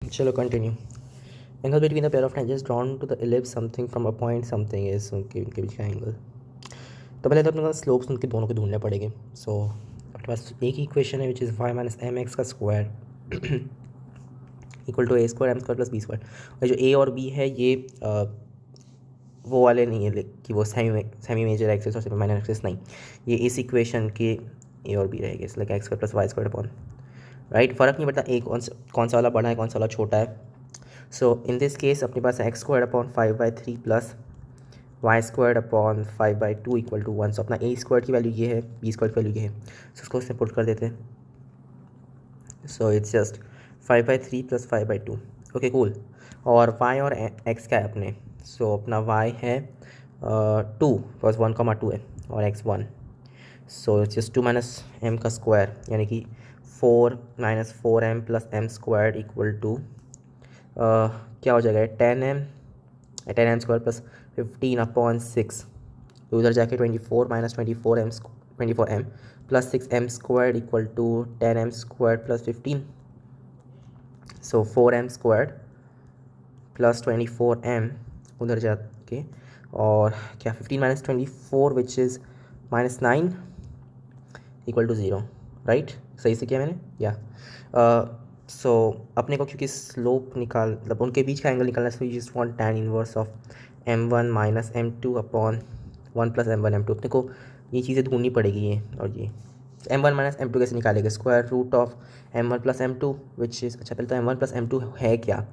चलो continue. Angle between a pair of tangents drawn to the ellipse something from a point something is उनके उनके बीच का angle. तो पहले तो अपने पास स्लोप्स उनके दोनों के ढूंढने पड़ेंगे. सो अपने पास एक ही इक्वेशन है which is y minus m x का square equal to a square m square plus b square. और जो ए और बी है ये वो वाले नहीं है कि वो सेमी मेजर एक्सेस और सेमी माइनर एक्सेस नहीं. ये इस इक्वेशन के ए और बी रहेंगे. Like x square plus y square upon right. फ़र्क नहीं पड़ता ए कौन सा वाला बड़ा है कौन सा वाला छोटा है. सो इन दिस केस अपने पास x square upon 5/3 plus y square upon 5/2 equal to 1. So अपना ए स्क्वायर की वैल्यू ये है, बी स्क्वायर की वैल्यू ये है. सो उसको उसमें पुट कर देते हैं. सो it's just 5/3 plus 5/2. Okay cool. और वाई और एक्स क्या है अपने. सो अपना वाई है 2 प्लस 1,2 है और x 1. So it's just 2 minus m का स्क्वायर यानी कि 4 minus 4m plus m square equal to क्या हो जाएगा 10m स्क्वायर प्लस 15/6. उधर जाके 24 minus 24m plus 6m square equal to 10m square plus 15. So 4m square plus 24m उधर जाके और क्या 15 minus 24 which is -9 equal to 0. Right सही से किया मैंने या. सो अपने को क्योंकि स्लोप निकाल मतलब उनके बीच का एंगल निकालना है. सो you just want tan inverse of m1 minus m2 upon 1 plus m1 m2. अपने को ये चीज़ें ढूंढनी पड़ेगी ये और ये. m1 माइनस m2 कैसे निकालेंगे. Square root of m1 plus m2 which is अच्छा पहले तो m1 प्लस m2 है क्या.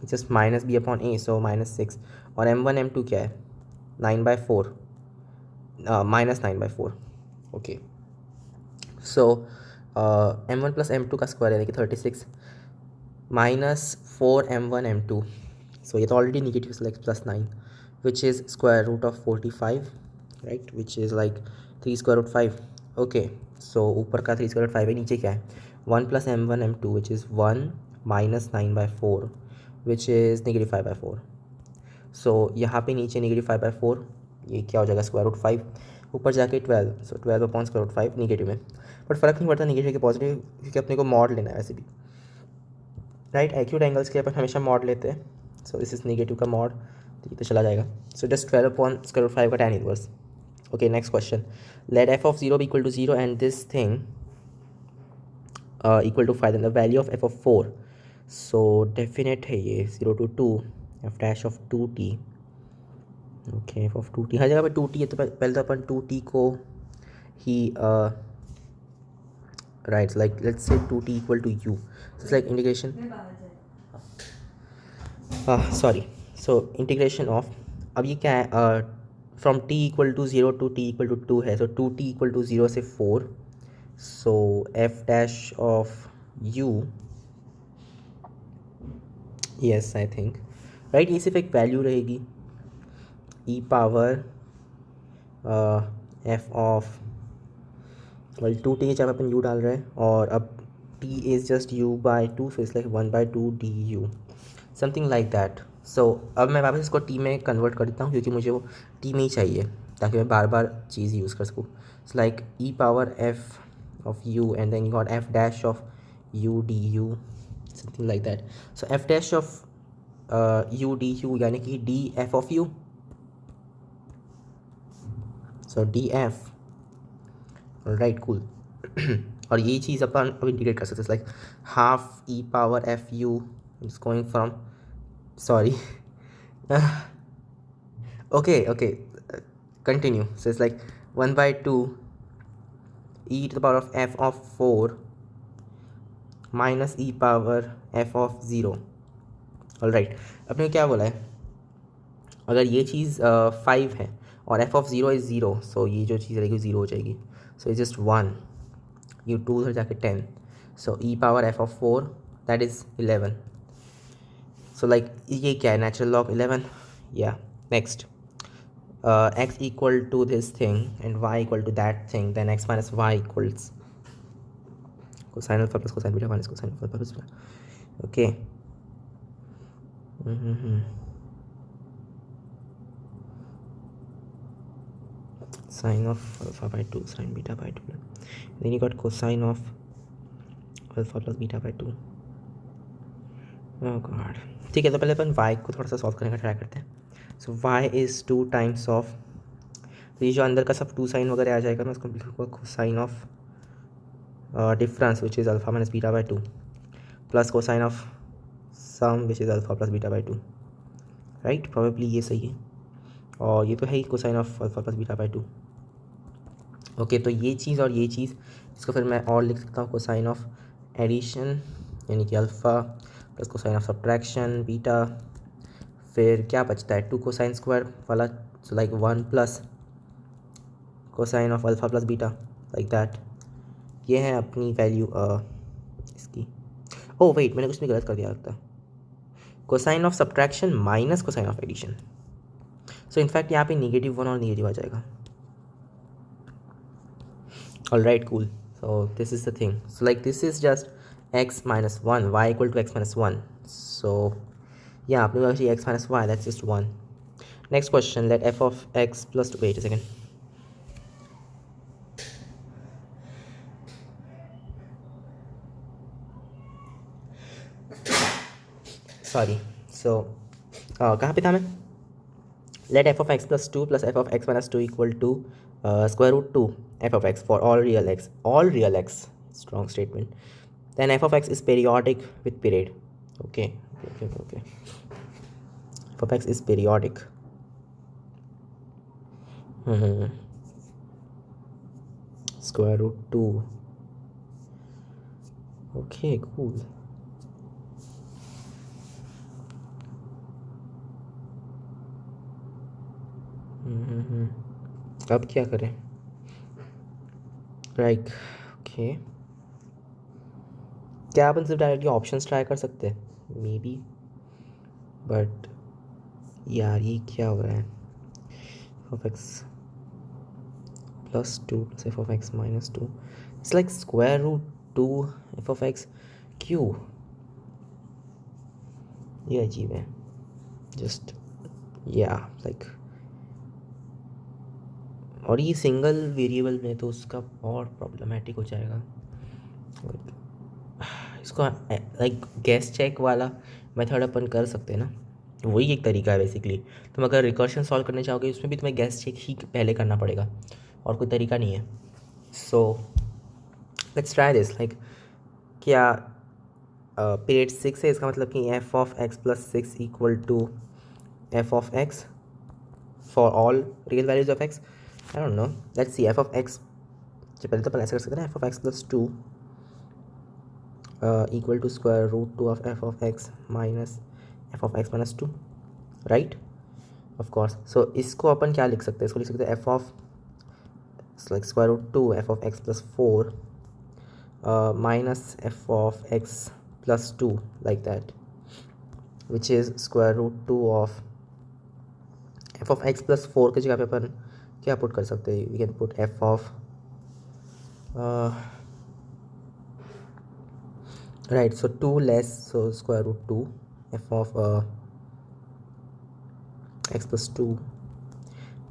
Just minus b upon a. So -6 और m1 m2 क्या है 9/4 -9/4. ओके. सो m1 प्लस m2 का स्क्वायर यानी कि 36 माइनस 4m1 m2. सो ये तो already negative like +9 which is square root of 45 right which is like 3 square root 5. Okay. So ऊपर का 3 स्क्वायर रूट 5 है नीचे क्या है 1 plus m1 m2 which is 1 minus 9/4 which is -5/4. सो यहाँ पे नीचे -5/4 ये क्या हो जाएगा स्क्वायर रूट 5. ऊपर जाके 12. सो 12 अपॉन स्क्वायर रूट 5 निगेटिव में. बट फ़र्क नहीं पड़ता निगेटिव के पॉजिटिव क्योंकि अपने को मॉड लेना है वैसे भी. राइट एक्यूट एंगल्स के अपन हमेशा मॉड लेते हैं. सो दिस इज नेगेटिव का मॉड तो ये तो चला जाएगा. So just 12 upon square root 5 का tan inverse. Okay next question. Let f of 0 be equal to 0 and this thing equal to 5 and the value of f of 4. So definite है ये 0 to 2 f dash of 2t. Okay f of 2t हर जगह पे 2t है तो पहले तो अपन 2t को ही right like let's say 2t equal to u. So it's like integration sorry. So integration of अब ये क्या है from t equal to 0 to t equal to 2 है. so 2t equal to 0 से 4. so f dash of u yes I think right ये सिर्फ एक value रहेगी e power f of well 2t के जगह अपन u डाल रहे हैं और अब t is just u/2 so it's like 1/2 du something like that. So अब मैं वापस इसको t में कन्वर्ट कर देता हूँ क्योंकि मुझे वो t में ही चाहिए ताकि मैं बार बार चीज़ यूज़ कर सकूँ. It's like e power f of u and then you got f dash of u du something like that. So f dash of u du यानी कि df of u. So df right cool. और ये चीज़ अपन अब integrate कर सकते हैं like half e power f u is going from sorry okay okay continue. So it's like 1/2 e to the power of f of 4 minus e power f of 0. All right. अपने को क्या बोला है अगर ये चीज़ 5 है और f of 0 इज़ 0 सो ये जो चीज़ रहेगी 0 हो जाएगी. सो इट्स जस्ट 1 you 2 उधर जाके 10. so e power f of 4 that is 11. so like ये क्या है natural log 11. yeah next x equal to this thing and y equal to that thing then x minus y equals cosine alpha plus cosine beta minus cosine alpha plus beta. okay. Sine of alpha by 2 sine beta by 2 then you got cosine of alpha plus beta by 2. Oh God. ठीक है, तो पहले अपन y को थोड़ा सा solve करने का try करते हैं। सो y इज़ 2 टाइम्स ऑफ, तो ये जो अंदर का सब 2 साइन वगैरह आ जाएगा, मैं उसको लिखूँगा sine of difference which is alpha minus beta by 2 plus cosine of sum which is alpha plus beta by 2, right. Probably ये सही है, और ये तो है ही cosine of alpha plus beta by 2। Okay, तो ये चीज़ और ये चीज़, इसको फिर मैं और लिख सकता हूँ कोसाइन ऑफ एडिशन यानी कि alpha plus cosine of subtraction beta, फिर क्या बचता है 2 कोसाइन स्क्वायर वाला, so like 1 plus cosine of alpha plus beta, like that. ये है अपनी वैल्यू इसकी। ओह वेट, मैंने कुछ भी गलत कर दिया लगता है। Cosine of subtraction minus cosine of addition, so in fact यहाँ पे -1 और नेगेटिव आ जाएगा। Alright, cool. So this is the thing. So like this is just x minus 1, y equal to x minus 1. So yeah, आपने actually x minus y, that's just 1. Next question, let f of x plus 2, wait a second. Sorry. So कहाँ पे था मैं? Let f of x plus 2 plus f of x minus 2 equal to square root 2 f of x for all real x. All real x, strong statement. Then f of x is periodic with period. Okay. F of x is periodic. Square root 2. Okay, cool. अब क्या करें? Like okay, क्या अपन सिर्फ directly options try कर सकते हैं may be, but यार ये क्या हो रहा है? F of x plus 2 plus f of x minus 2, it's like square root 2 f of x q. ये अजीब है, जस्ट या लाइक, और ये सिंगल वेरिएबल में तो उसका और प्रॉब्लमेटिक हो जाएगा। इसको लाइक गैस चेक वाला मेथड अपन कर सकते हैं ना, वही एक तरीका है बेसिकली। तुम अगर रिकर्शन सॉल्व करने चाहोगे उसमें भी तुम्हें गैस चेक ही पहले करना पड़ेगा, और कोई तरीका नहीं है। So let's try this. Like क्या पीरियड 6 है, इसका मतलब कि f of x plus 6 equal to f of x for all real values of x. I don't know, let's see. F of x जो पहले तो अपन ऐसे कर सकते हैं ना, f of x plus 2 equal to square root 2 of f of x minus f of x minus 2, right of course. So इसको अपन क्या लिख सकते हैं? इसको लिख सकते हैं f of like square root 2 f of x plus 4 minus f of x plus 2, like that, which is square root 2 of f of x plus 4 की जगह पे अपन क्या पुट कर सकते हैं? We can put f of right, so 2 less, so square root 2 f of x plus 2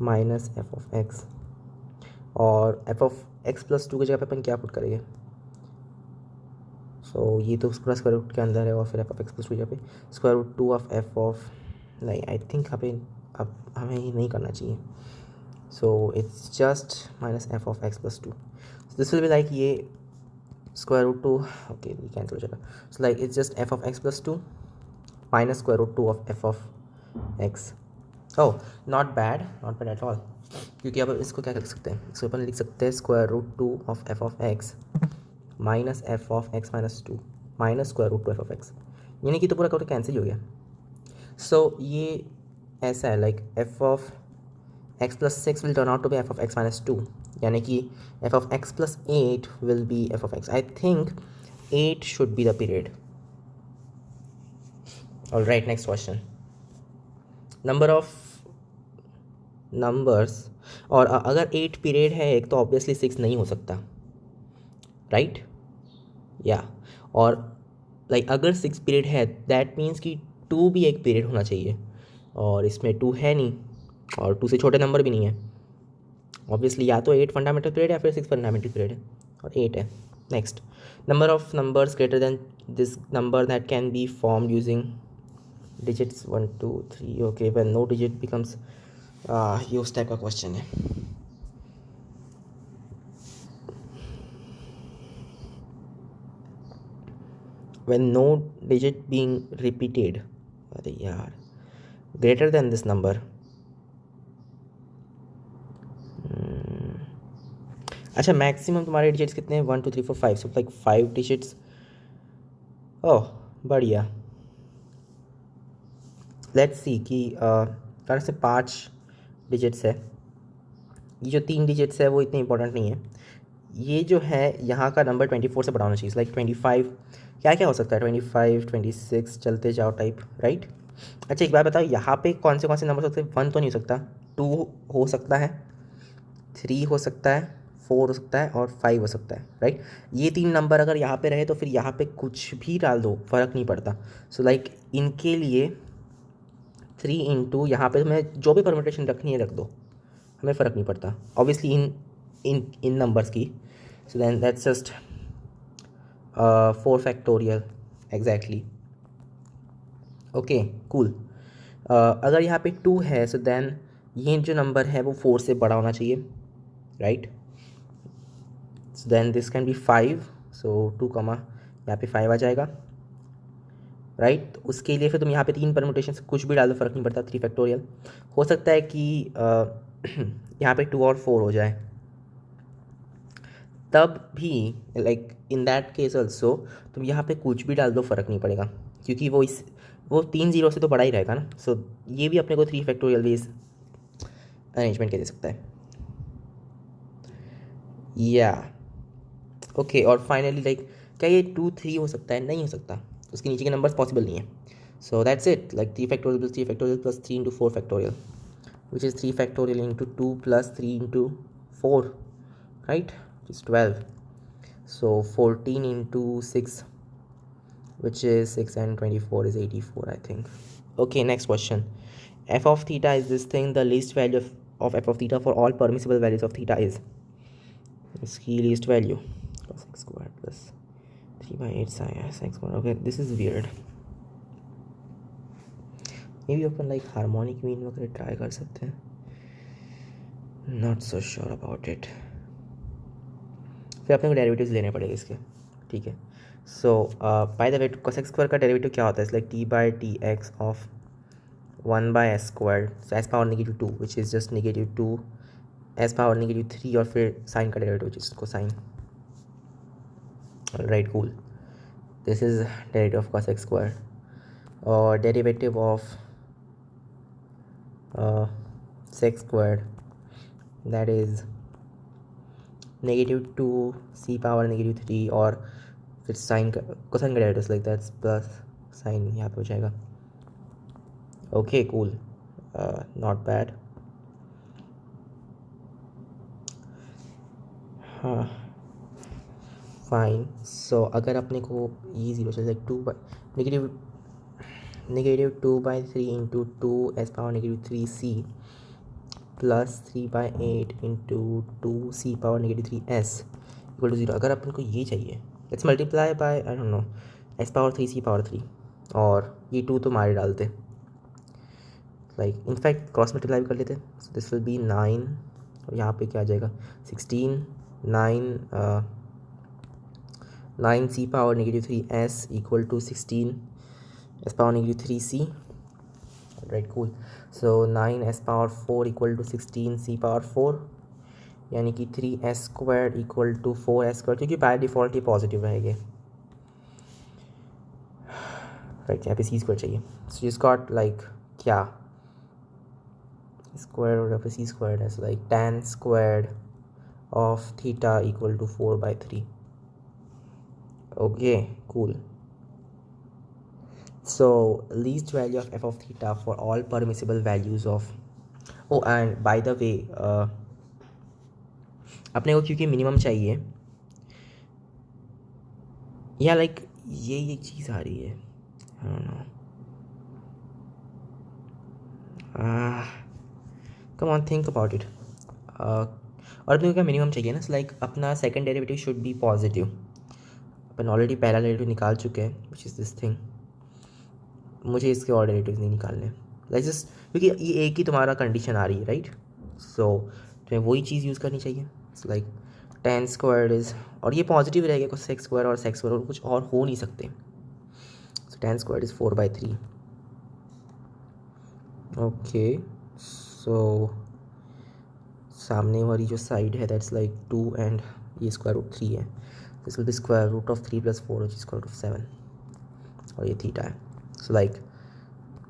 minus f of x, और f of x plus 2 की जगह पे अपन क्या पुट करेंगे? सो ये तो पूरा स्क्वायर रूट के अंदर है, और फिर एफ ऑफ एक्स प्लस 2 की जगह पे square root 2 of f of, नहीं आई थिंक यहाँ पे अब हमें ये नहीं करना चाहिए। सो it's just minus f of x plus 2, this will be like ये square root 2, okay we cancel each other, so like it's just f of x plus 2 minus square root 2 of f of x. oh not bad at all, क्योंकि अब इसको क्या कर सकते हैं? इसको अपन लिख सकते हैं square root 2 of f of x minus f of x minus 2 minus square root 2 f of x, यानी कि तो पूरा कैंसिल हो गया। सो ये ऐसा है like f of x plus 6 will turn out to be f of x minus 2, यानी कि f of x plus 8 will be f of x. I think 8 should be the period. All right, next question, number of numbers, और अगर 8 period है एक, तो obviously 6 नहीं हो सकता, राइट या, और लाइक अगर 6 पीरियड है दैट मीन्स कि 2 भी एक पीरियड होना चाहिए, और इसमें 2 है नहीं, और 2 से छोटे नंबर भी नहीं है ऑब्वियसली, या तो 8 फंडामेंटल पीरियड है या फिर 6 फंडामेंटल पीरियड है, और 8 है। Next, number of numbers greater than this number that can be formed using digits 1 2 3. Okay, when no digit becomes ये उस टाइप का क्वेश्चन है. When no digit being repeated, अरे यार, greater than this number. अच्छा, मैक्सिमम तुम्हारे digits कितने हैं? 1 2 3 4 5. So like 5 digits. ओह, बढ़िया. लेट्स सी कि अगर से 5 डिजिट्स है, ये जो 3 डिजिट्स है वो इतने इंपॉर्टेंट नहीं है. ये जो है यहाँ का नंबर 24 से बड़ा होना चाहिए. लाइक 25. क्या क्या हो सकता है? 25 26 चलते जाओ टाइप, राइट. अच्छा, एक बात बताओ, यहाँ पे कौन से नंबर हो सकते हैं? 1 तो नहीं हो सकता, 2 हो सकता है, 3 हो सकता है, 4 हो सकता है और 5 हो सकता है, राइट. ये 3 नंबर अगर यहाँ पे रहे तो फिर यहाँ पे कुछ भी डाल दो, फ़र्क नहीं पड़ता. सो लाइक इनके लिए 3 इंटू यहाँ पे तुम्हें जो भी परम्यूटेशन रखनी है रख दो, हमें फ़र्क नहीं पड़ता ऑब्वियसली इन नंबर्स की. So then that's just 4 factorial exactly. Okay, cool. अगर यहाँ पे 2 है सो देन ये जो नंबर है वो 4 से बड़ा होना चाहिए, right. So then this can be 5. So 2 comma यहाँ पे 5 आ जाएगा, राइट. उसके लिए फिर तुम यहाँ पे 3 परम्यूटेशन से कुछ भी डाल दो, फ़र्क नहीं पड़ता. 3 फैक्टोरियल. हो सकता है कि यहाँ पे 2 और 4 हो जाए, तब भी like in that case also तुम यहाँ पे कुछ भी डाल दो, फ़र्क नहीं पड़ेगा, क्योंकि वो 3 0 से तो बड़ा ही रहेगा ना. सो ये भी अपने को 3 फैक्टोरियल बेस अरेंजमेंट के दे सकता है. या ओके. और फाइनली लाइक क्या ये 2 3 हो सकता है? नहीं हो सकता, उसके नीचे के नंबर्स पॉसिबल नहीं है. So that's it. Like 3 factorial plus 3 factorial plus 3 into 4 factorial, which is 3 factorial into 2 plus 3 into 4, right, which is 12. So 14 into 6, which is 6, and 24 is 84, I think. Okay, next question. F of theta is this thing. The least value of f of theta for all permissible values of theta is इसकी least value cos x squared plus 3 by 8 sin x squared. Okay, this is weird. Maybe अपन like harmonic mean वगैरह try कर सकते हैं. Not so sure about it. फिर अपने को derivatives लेने पड़ेंगे इसके, ठीक है. So by the way, cos x square का डेरिवेटिव क्या होता है? Like d by d x of 1 by s square, so s power -2 which is just -2 s power -3 और फिर साइन का derivative which is cosine, right. Cool. This is derivative of cos x square. और derivative of sec squared, that is -2 c power -3 और फिर sine का cosine का derivative like that's plus sine यहाँ पे हो जाएगा. Okay, cool. Not bad. हाँ, फाइन. सो अगर अपने को ये जीरो चल like 2 by -2/3 into 2 s power -3c plus 3/8 into 2c power -3s equal to 0. अगर अपन को ये चाहिए, let's multiply by I don't no s power 3c power 3, और ये 2 तो मारे डालते, लाइक इनफैक्ट क्रॉस मल्टीप्लाई भी कर लेते. सो दिस विल बी 9 और यहाँ पे क्या आ जाएगा? 16 9c power -3s equal to 16 s power -3c, right. Cool. So 9s power 4 equal to 16c power 4, यानी कि 3s square equal to 4s square, क्योंकि बाय डिफ़ॉल्ट ये पॉजिटिव रहेंगे, राइट. यहाँ पे सी स्क्वायर चाहिए. सो जिस गॉट लाइक क्या स्क्वायर और यहाँ पे सी स्क्वायर है, so like tan square of theta equal to 4/3. Okay, cool. So least value of f of theta for all permissible values of, oh and by the way अपने को क्योंकि minimum चाहिए, या like ये एक चीज़ आ रही है, आई don't no. Come on, think about it. और अपने को क्या मिनिमम चाहिए ना, लाइक अपना second derivative should be positive, upon already पहला डेरिवेटिव निकाल चुके हैं विच इज़ दिस थिंग। मुझे इसके और डेरिवेटिव्स नहीं निकालने, लाइक जस्ट क्योंकि ये एक ही तुम्हारा कंडीशन आ रही है राइट। सो तुम्हें वही चीज़ यूज़ करनी चाहिए। So like tan square is, और ये पॉजिटिव रहेगा कुछ सेक्स स्क्वायर और सेक्स स्क्वायर और कुछ और हो नहीं सकते। So tan square is 4/3। Okay so सामने वाली जो साइड है दैट्स लाइक 2 एंड ये स्क्वायर रूट 3 है। This will be square root of 3 + 4 which is equal to 7 और ये थीटा है। So like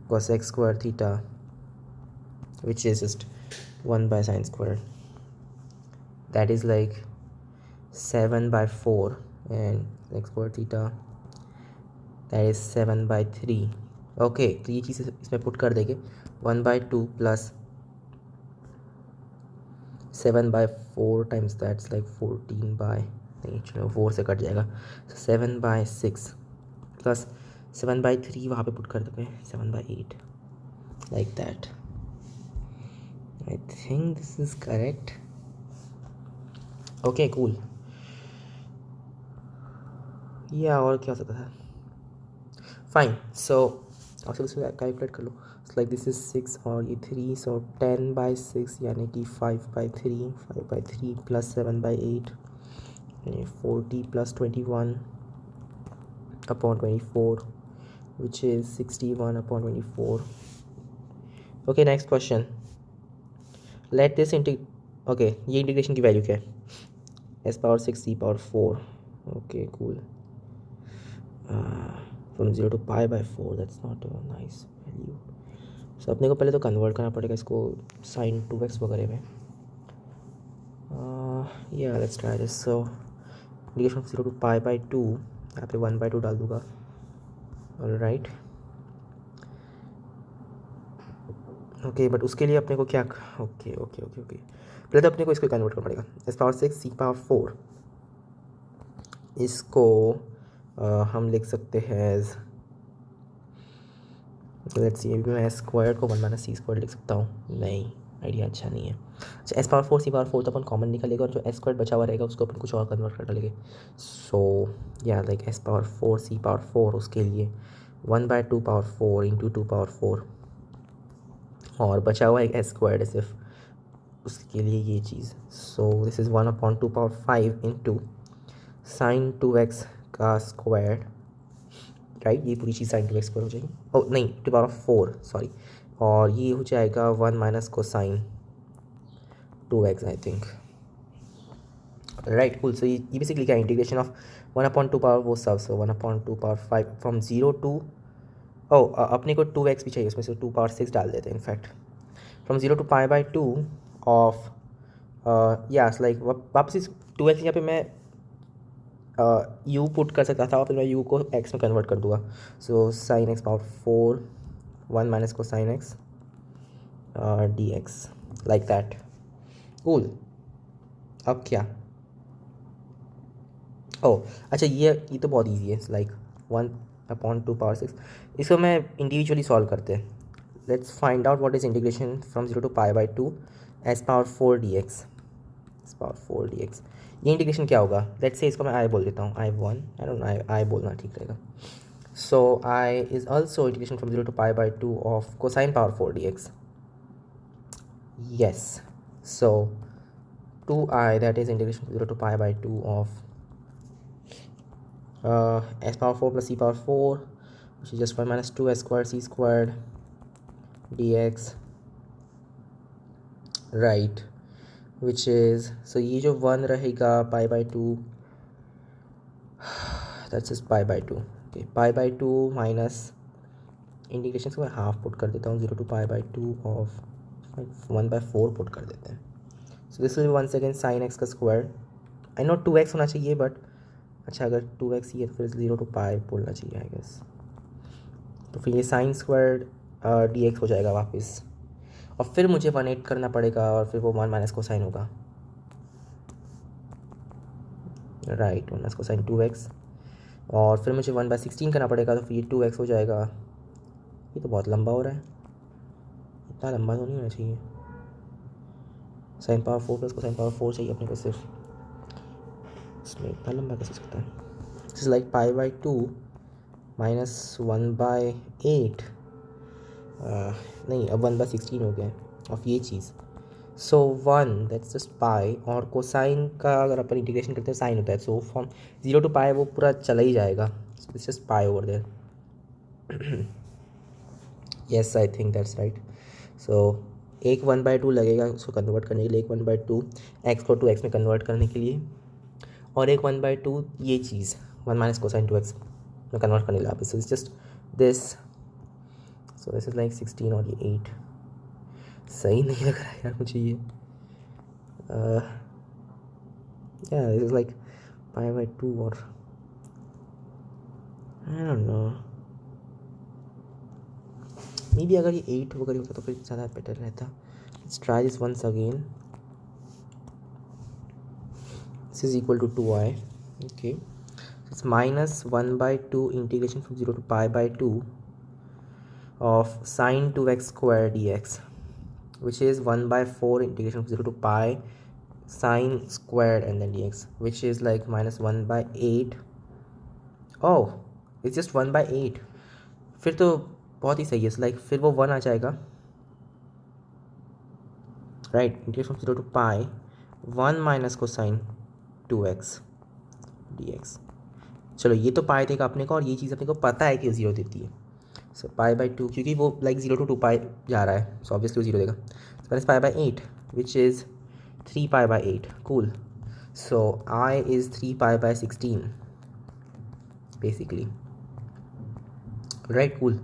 cos x square theta which is just 1 by sin square, that is like 7/4 and x square theta that is 7/3। Okay तो ये चीज़ इसमें put कर देंगे 1/2 plus 7/4 times that's like 14 by, नहीं चलो 4 से कट जाएगा, 7/6 प्लस 7/3 वहाँ पे पुट कर देंगे 7/8 like that। I think this is correct। okay cool। या और क्या हो सकता था, फाइन। सो और सब इसमें कैलकुलेट कर लो। लाइक दिस इज 6 और ये 3, सो 10/6 यानी कि 5/3, 5/3 प्लस 7/8 यानी 40 plus 21/24 which is 61/24। Okay next question, let this okay ये इंटीग्रेशन की वैल्यू क्या है, s⁻6 c⁻4। Okay cool, from 0 to π/4 that's not a nice value. So अपने को पहले तो कन्वर्ट करना पड़ेगा इसको sin 2x वगैरह में। या let's try this. So integration from 0 to π/2, यहाँ पे 1/2 डाल दूंगा। ऑलराइट ओके बट उसके लिए अपने को क्या, ओके ओके ओके ओके पहले तो अपने को इसको कन्वर्ट करना पड़ेगा s⁻6 c⁻4। इसको हम लिख सकते हैं एज, लेट्स सी मैं स्क्वायर को 1 - c² लिख सकता हूँ, नहीं आइडिया अच्छा नहीं है। अच्छा s⁻4 c⁻4 तो अपन कॉमन निकालेगा और जो s² बचा हुआ रहेगा उसको अपन कुछ और कन्वर्ट कर डालेंगे। सो या लाइक s⁻4 c⁻4 उसके लिए 1/2⁴ इंटू 2⁴ और बचा हुआ एक s² सिर्फ उसके लिए ये चीज़। So this is 1/2⁵ into sin 2x का स्क्वायर, राइट ये पूरी चीज़ sin 2x स्क्वायर हो जाएगी, ओ नहीं 2⁴ सॉरी, और ये हो जाएगा 1 - cosine 2x I think, right cool. So ये बेसिकली क्या इंटीग्रेशन ऑफ 1/2 वो सब, सो 1/2⁵ फ्रॉम 0 टू, ओ अपने को 2x भी चाहिए उसमें से 2⁻6 डाल देते हैं in fact, from 0 to π/2 of yes like वापस इस 2x यहाँ पे मैं u पुट कर सकता था और फिर मैं u को x में कन्वर्ट कर दूंगा। सो sin x⁻4 1 - cosine x dx like that. Cool, अब क्या, ओ अच्छा ये तो बहुत ईजी है, लाइक 1/2⁶। इसको मैं इंडिविजुअली सॉल्व करते हैं। Let's find out what is integration from 0 to π/2 s⁻4 dx, s⁻4 dx। ये इंटीग्रेशन क्या होगा, लेट्स से इसको मैं आई बोल देता हूँ, I1 आई डोंट नो आई बोलना ठीक रहेगा। So I is also integration from 0 to π/2 of cosine power 4 dx। yes so 2i that is integration from 0 to π/2 of s⁻4 plus c⁻4 which is just 1 - 2s squared c² dx, right, which is, so ये जो 1 रहेगा π/2 that's just π/2, okay π/2 minus integration से मैं half put कर देता हूँ 0 to π/2 of 1/4 put कर देते हैं। So this will once again sin x का स्क्वायर, आई नो 2x होना चाहिए बट अच्छा अगर 2x ही है तो फिर 0 to π बोलना चाहिए आई गेस। तो फिर ये sin² dx हो जाएगा वापस, और फिर मुझे 1/8 करना पड़ेगा और फिर वो 1 - cosine होगा, राइट 1 - cosine 2x, और फिर मुझे 1/16 करना पड़ेगा तो फिर ये 2x हो जाएगा। ये तो बहुत लंबा हो रहा है, इतना लंबा तो नहीं होना चाहिए। sin power 4 plus cosine power 4 चाहिए अपने को सिर्फ, इसमें इतना लंबा कैसे हो सकता है। Is like pi by two minus 1/8 नहीं, अब 1/16 हो गया ऑफ ये चीज़। सो 1 दैट्स जस्ट पाई, और कोसाइन का अगर अपन इंटीग्रेशन करते हैं साइन होता है, सो फ्रॉम 0 टू पाई वो पूरा चला ही जाएगा, so it's just pi over there. Yes, I think that's right. So एक 1/2 लगेगा उसको कन्वर्ट करने के लिए, एक 1/2 एक्स को 2x में कन्वर्ट करने के लिए, और एक 1/2 ये चीज़ 1 माइनस कोसाइन 2x में कन्वर्ट करने के लिए वापस। सो it's just this, so this is like 16 और ये 8। सही नहीं लग रहा है यार मुझे ये। yeah, this is like pi by 2 or I don't know, maybe अगर ये 8 वगैरह होता तो फिर ज़्यादा बेटर रहता। Let's try this once again. This is equal to 2i. Okay, it's minus 1/2 integration from 0 to pi by 2 of sine 2x square dx, which is 1/4 integration from 0 to pi sine squared and then dx, which is like minus 1/8. oh, it's just 1/8। फिर तो बहुत ही सही है, like फिर वो 1 आ जाएगा, right. Integration from 0 to pi 1 minus cosine 2x dx। चलो ये तो पाई देगा अपने को, और ये चीज़ अपने को पता है कि 0 देती है। सो पाई बाई 2, क्योंकि वो लाइक 0 to 2 पाई जा रहा है, सो ऑब्वियसली वो 0 देगा। So minus pi by 8 which is 3 pi by 8। Cool. So I is 3 pi by 16 basically, right. Cool.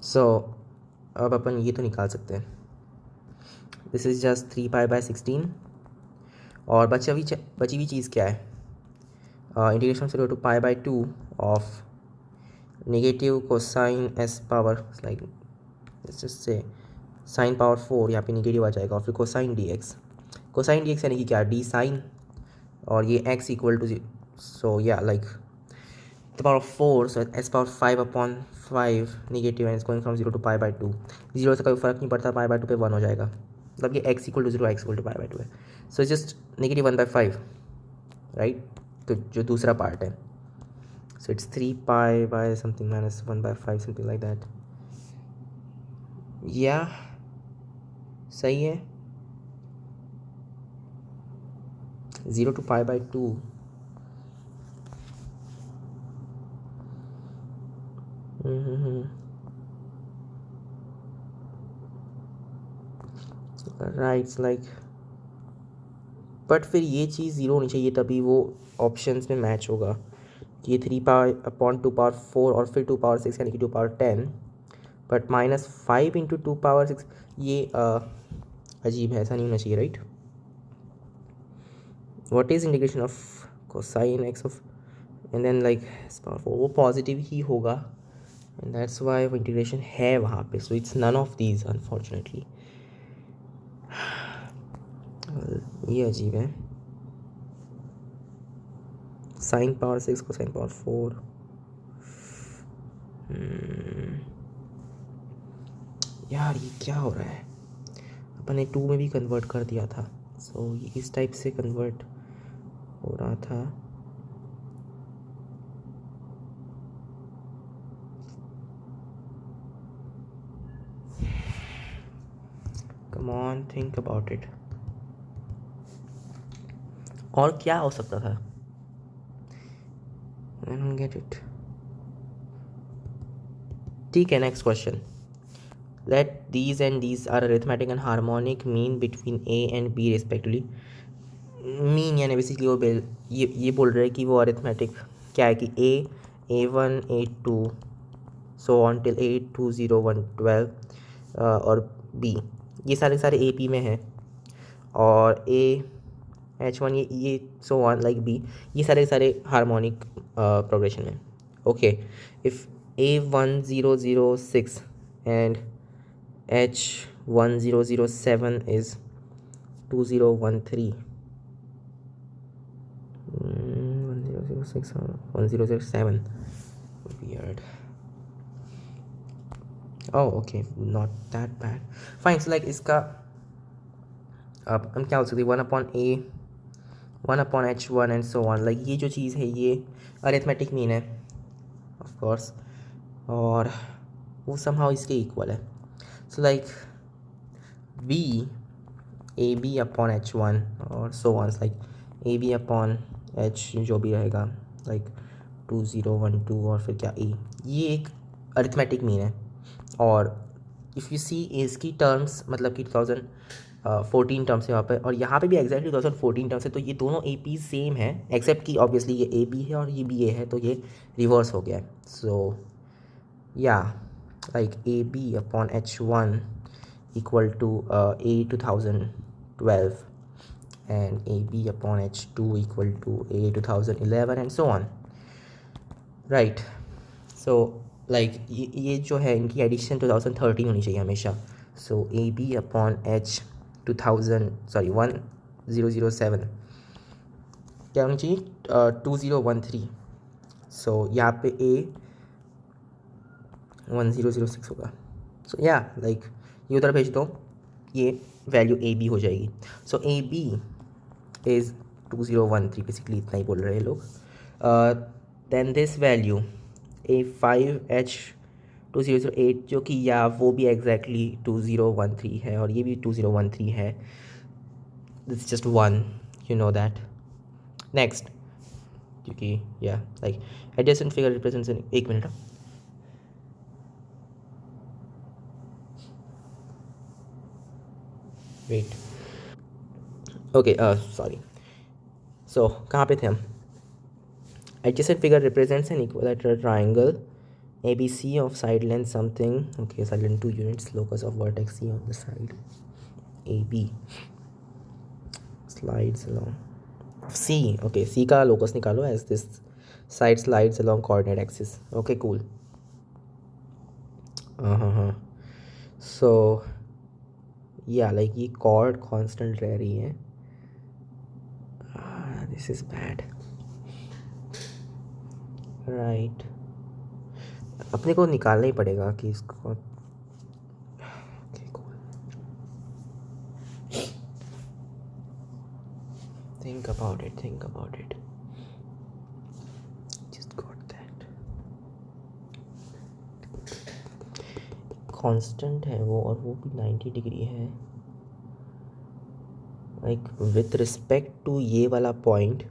So अब अपन ये तो निकाल सकते हैं, this is just 3 pi by 16, और बची हुई चीज़ क्या है, इंटीग्रेशन से to pi by 2 of negative cosine s power, like से साइन पावर 4, यहाँ पे नेगेटिव आ जाएगा, और फिर cosine D x. Cosine D x यानी कि क्या, डी साइन, और ये एक्स इक्वल टू, सो या like the power of 4, so s power 5/5 negative and going from 0 to pi by 2। 0 से कोई फर्क नहीं पड़ता, पाई बाई 2 पे 1 हो जाएगा, मतलब ये x equal to 0, x equal to pi by 2 है। So just negative 1/5, right. तो जो दूसरा पार्ट है, so it's 3 pi by something minus 1/5 something like that. या सही है, 0 to pi by 2। Rights like, but फिर ये चीज़ 0 होनी चाहिए, तभी वो ऑप्शंस में मैच होगा। ये 3 पावर अपॉन 2 पावर 4 और फिर 2 पावर 6 यानी कि 2 power 10, but minus 5 into 2 power 6, ये अजीब है, ऐसा नहीं होना चाहिए, right. What is integration of cosine x of and then like वो पॉजिटिव ही होगा, एंड दैट्स वाई वो इंटीग्रेशन है वहाँ पे। So it's none of these unfortunately. ये अजीब है, साइन पावर 6 को साइन पावर 4। यार ये क्या हो रहा है, अपन ने 2 में भी कन्वर्ट कर दिया था, सो ये इस टाइप से कन्वर्ट हो रहा था। Come on, think about it. और क्या हो सकता था, आई डोंट गेट इट। ठीक है, next question. Let these and these are arithmetic and harmonic mean between a and b respectively। Mean यानी बेसिकली वो ये बोल रहे हैं कि वो अरिथमेटिक क्या है कि a1 a2 so on till 8 2 0 1 12, और b ये सारे ए पी में हैं, और H1 ये सो ऑन लाइक b ये सारे हार्मोनिक प्रोग्रेशन में। Okay, if A1006 and H1007 is 2013, 1006 or 1007, weird। oh okay, not that bad, fine। so like इसका अब हम क्या हो सकते हैं, 1/a 1/h1 and so on. Like ये जो चीज़ है ये अरिथमेटिक मीन है ऑफ कोर्स, और वो समहाउ इसके इक्वल है। सो लाइक v ab/h1 और सो ऑन, लाइक ab/h जो भी रहेगा, लाइक 2012 और फिर क्या a, ये एक अरिथमेटिक मीन है। और इफ़ यू सी इसकी टर्म्स मतलब कि 2014 टर्म्स है यहाँ पे, और यहाँ पे भी एग्जैक्टली 2014 टर्म्स है, तो ये दोनों ए पी सेम है एक्सेप्ट कि ऑब्वियसली ये ए बी है और ये बी ए है, तो ये रिवर्स हो गया है। सो या like ab/h1 equal to a 2012 and ab/h2 equal to a 2011 and so on, right? So like ये जो है इनकी एडिशन 2013 होनी चाहिए हमेशा। सो ab/h 1007 क्या होनी चाहिए, 2013। सो यहाँ पे a 1006 होगा। सो या लाइक ये उधर भेज दो, ये वैल्यू ए बी हो जाएगी। सो ए बी इज़ 2013, बेसिकली इतना ही बोल रहे हैं लोग। देन दिस वैल्यू A5H2008 जो कि या वो भी एग्जैक्टली 2013 है और ये भी 2013 है। This just one, you know that. Next, क्योंकि या लाइक एडजेसेंट फिगर रिप्रेजेंट्स इन, एक मिनट, वेट, ओके सॉरी। सो कहाँ पे थे हम? Adjacent figure represents an equilateral triangle ABC of side length something, okay, side length 2 units, locus of vertex C on the side AB slides along C, okay, C का locus निकालो as this side slides along coordinate axis, okay, cool. So yeah, like ये chord constant रह रही है, this is bad, right? अपने को निकालना ही पड़ेगा कि इसको, think about it, just got that, constant है वो, और वो भी 90 डिग्री है, लाइक विथ रिस्पेक्ट टू ये वाला पॉइंट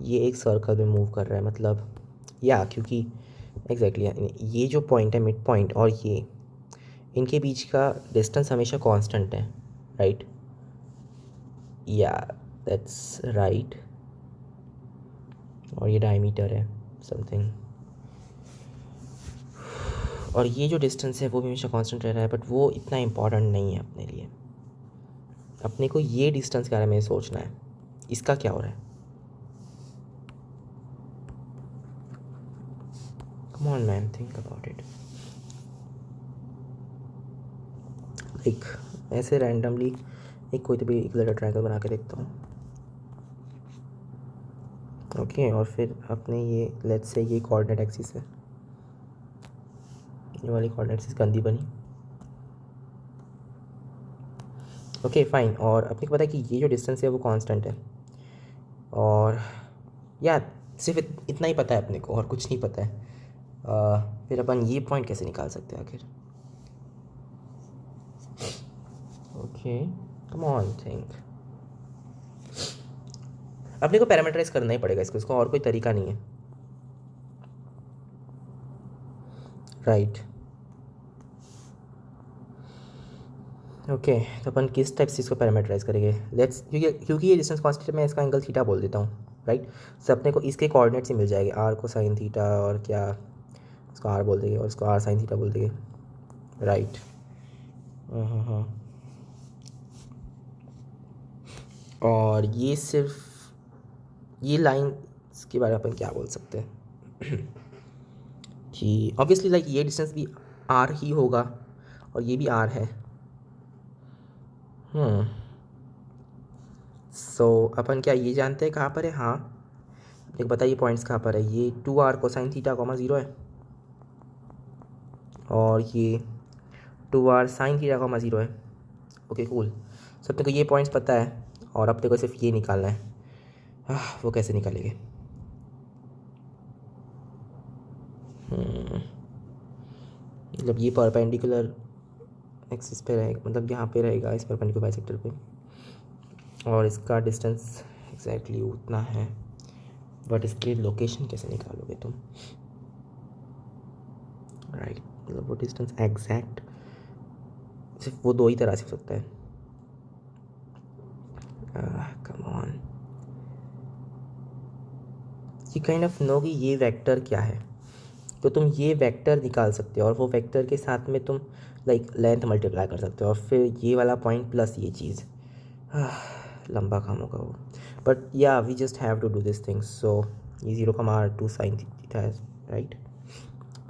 ये एक सर्कल में मूव कर रहा है, मतलब या क्योंकि एग्जैक्टली ये जो पॉइंट है मिड पॉइंट और ये इनके बीच का डिस्टेंस हमेशा कांस्टेंट है, राइट? या दैट्स राइट। और ये डायमीटर है समथिंग, और ये जो डिस्टेंस है वो भी हमेशा कांस्टेंट रह रहा है, बट वो इतना इम्पॉर्टेंट नहीं है अपने लिए। अपने को ये डिस्टेंस के बारे में सोचना है, इसका क्या हो रहा है। Come on man, think about it. Like ऐसे रैंडमली एक कोई तो भी इक्विलेटरल ट्रायंगल बना के देखता हूँ, ओके और फिर अपने ये लेट्स से ये कोऑर्डिनेट एक्सिस है, ये वाली कोऑर्डिनेट एक्सिस गंदी बनी, ओके फाइन। और अपने को पता है कि ये जो डिस्टेंस है वो कांस्टेंट है, और या सिर्फ इतना ही पता है अपने को और कुछ नहीं पता है। फिर अपन ये पॉइंट कैसे निकाल सकते हैं आखिर? ओके कम ऑन थिंक, अपने को पैरामीटराइज करना ही पड़ेगा इसको और कोई तरीका नहीं है, राइट? ओके तो अपन किस टाइप से इसको पैरामीटराइज करेंगे? लेट्स, क्योंकि ये डिस्टेंस कांस्टेंट मैं इसका एंगल थीटा बोल देता हूँ, राइट? सो अपने को इसके कोऑर्डिनेट्स ही मिल जाएंगे, आर को साइन थीटा, और क्या इसको आर बोल देंगे और इसको आर साइन थीटा बोल देंगे, राइट? हाँ। और ये सिर्फ ये लाइन के बारे में अपन क्या बोल सकते हैं कि ऑब्वियसली लाइक ये डिस्टेंस भी आर ही होगा और ये भी आर है। सो अपन क्या ये जानते हैं कहाँ पर है? हाँ एक बताइए पॉइंट्स कहाँ पर है। ये 2r कोसाइन थीटा कॉमा 0 है, और ये 2r साइन थीटा कॉमा 0 है, ओके कूल। सो अपने को ये पॉइंट्स पता है और अपने को सिर्फ ये निकालना है, वो कैसे निकालेंगे? मतलब ये परपेंडिकुलर एक्सिस पे रहेगा, मतलब यहाँ पे रहेगा इस परपेंडिकुलर बाइसेक्टर पे, और इसका डिस्टेंस एग्जैक्टली उतना है, बट इसकी लोकेशन कैसे निकालोगे तुम? राइट, मतलब वो डिस्टेंस एग्जैक्ट सिर्फ वो दो ही तरह से हो सकता है। Come on, you kind of know कि ये वेक्टर क्या है, तो तुम ये वेक्टर निकाल सकते हो और वो वेक्टर के साथ में तुम लाइक लेंथ मल्टीप्लाई कर सकते हो, और फिर ये वाला पॉइंट प्लस ये चीज़। लंबा काम होगा वो, बट या we just have to do this thing. So ये 0, 2 साइन थीटा है, right?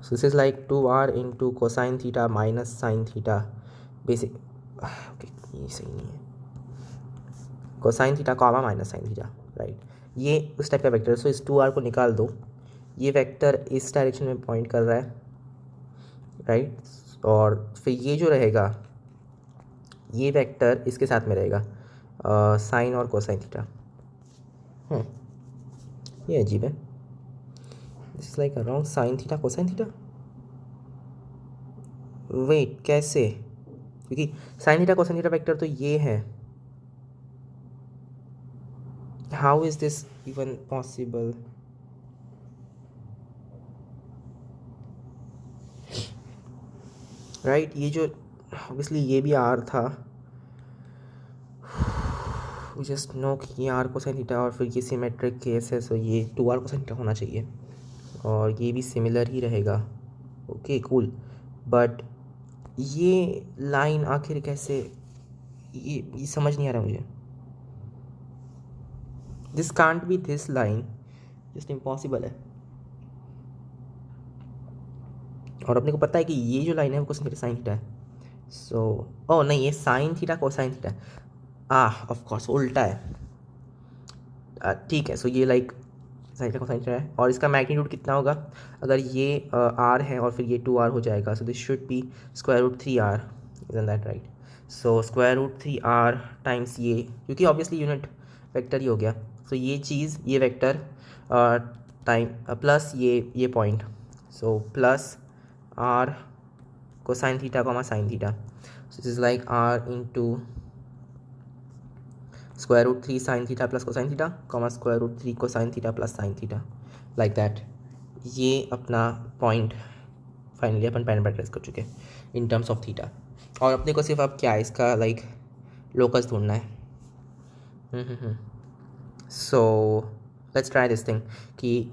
So this is like 2r into cosine theta minus sine theta basic. Okay, ये सही नहीं है, cosine theta comma minus sine theta, right? ये उस type का vector है। सो इस 2r को निकाल दो, ये वेक्टर इस डायरेक्शन में पॉइंट कर रहा है, राइट? और फिर ये जो रहेगा, ये वेक्टर इसके साथ में रहेगा साइन और कोसाइन थीटा। ये अजीब है, this is like around sine theta cosine theta. Wait, कैसे? क्योंकि sine theta cosine theta vector तो ये है। How is this even possible? Right, ये जो ऑब्वियसली ये भी आर था, वी जस्ट नो कि ये आर कोसाइन थीटा, और फिर ये सिमेट्रिक केस है, सो ये 2r कोसाइन थीटा होना चाहिए, और ये भी सिमिलर ही रहेगा। ओके कूल, बट ये लाइन आखिर कैसे, ये समझ नहीं आ रहा मुझे। This can't be this line, just impossible है। और अपने को पता है कि ये जो लाइन है वो कोसाइन थीटा साइन थीटा है। सो ओ नहीं, ये sign theta cosine theta, of course उल्टा है। ठीक है, सो ये like sign theta cosine theta है, और इसका मैग्नीट्यूड कितना होगा? अगर ये r है और फिर ये 2r हो जाएगा, so this should be √3r, isn't that right? So √3r times ये, क्योंकि ऑब्वियसली यूनिट वेक्टर ही हो गया, सो ये चीज़, ये वेक्टर टाइम प्लस ये point, so plus r cosine theta comma sine theta, so this is like r into √3 sine theta plus cosine theta comma √3 cosine theta plus sine theta, like that. ये अपना point finally अपन parameterise कर चुके हैं in terms of theta, और अपने को सिर्फ अब क्या है, इसका लाइक लोकस ढूंढना है। So let's try this thing कि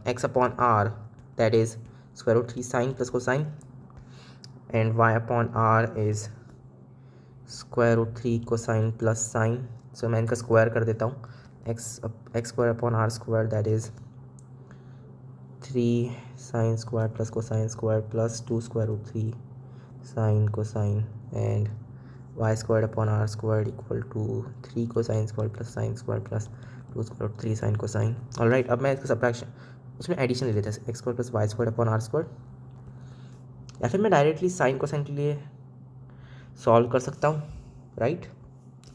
x/r that is √3 sine plus cosine, and y/r is √3 cosine plus sine. So मैं इनका स्क्वायर कर देता हूँ, x² r² that is 3 sine square plus cosine square plus 2 √3 sine cosine, and y² r² equal to 3 cosine square plus sine square plus 2 √3 sine cosine. Alright, अब मैं इसका subtraction, उसमें addition ले लेते हैं, x² प्लस y² r², या फिर मैं डायरेक्टली साइन कोसाइन के लिए सॉल्व कर सकता हूँ, राइट?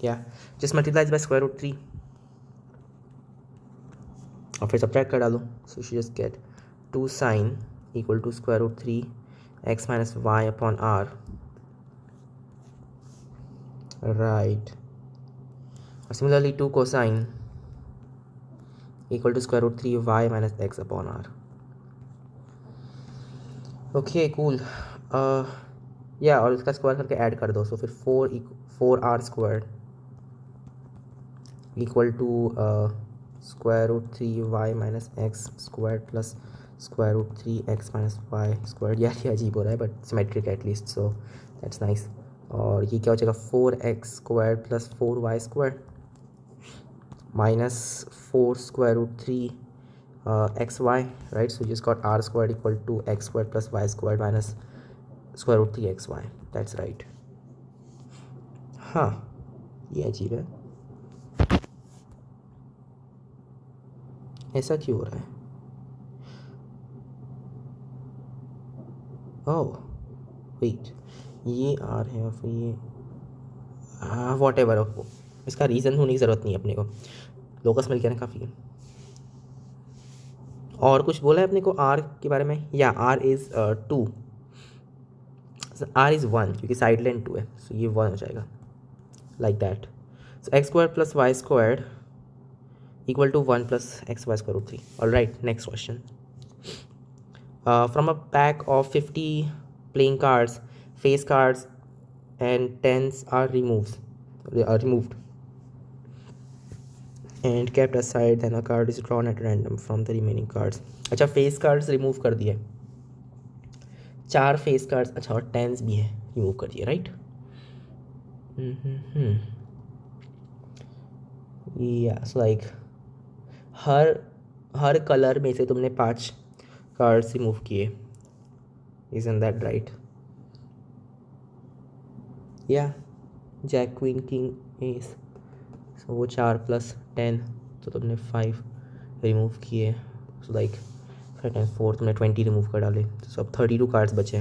क्या, जस्ट मल्टीप्लाइज बाय √3 और फिर सब्ट्रैक्ट कर डालो, so you just get 2 sine equal to √3 x minus y/r, right? और similarly 2 cosine equal to √3 y minus x/r। Okay cool, या और इसका स्क्वायर करके ऐड कर दो, सो फिर 4r² equal to √3 y minus x² plus √3 x minus y²। यार ये अजीब हो रहा है, but symmetric at least, so that's nice. और ये क्या हो जाएगा, 4x² plus 4y² minus 4 √3 xy, right? So just got r² equal to x² plus y² minus √3 xy, that's right. हाँ, ये अजीब है, ऐसा क्यों हो रहा है? ओह वेट, ये आर है और फिर ये वॉट एवर, इसका रीज़न होने की ज़रूरत नहीं है अपने को। लोकस मिल गया ना, काफ़ी है। और कुछ बोला है अपने को आर के बारे में? या आर इज़ 2, आर इज़ 1 क्योंकि साइड लेन 2 है, सो ये 1 हो जाएगा, like that. So x square plus y square equal to 1 plus xy square root 3. Alright, next question. From a pack of 50 playing cards, face cards and tens are removed and kept aside, then a card is drawn at random from the remaining cards. अच्छा, face cards remove कर दिए, 4 face cards, अच्छा, और tense भी है, remove कर दिए, right. या सो लाइक हर कलर में से तुमने 5 कार्ड्स रिमूव किए, इजंट दैट राइट? या जैक क्वीन किंग एस, सो वो 4 प्लस 10, तो तुमने 5 रिमूव किए, सो लाइक 5 टाइम्स 4, तुमने 20 रिमूव कर डाले, सो अब 32 कार्ड्स बचे।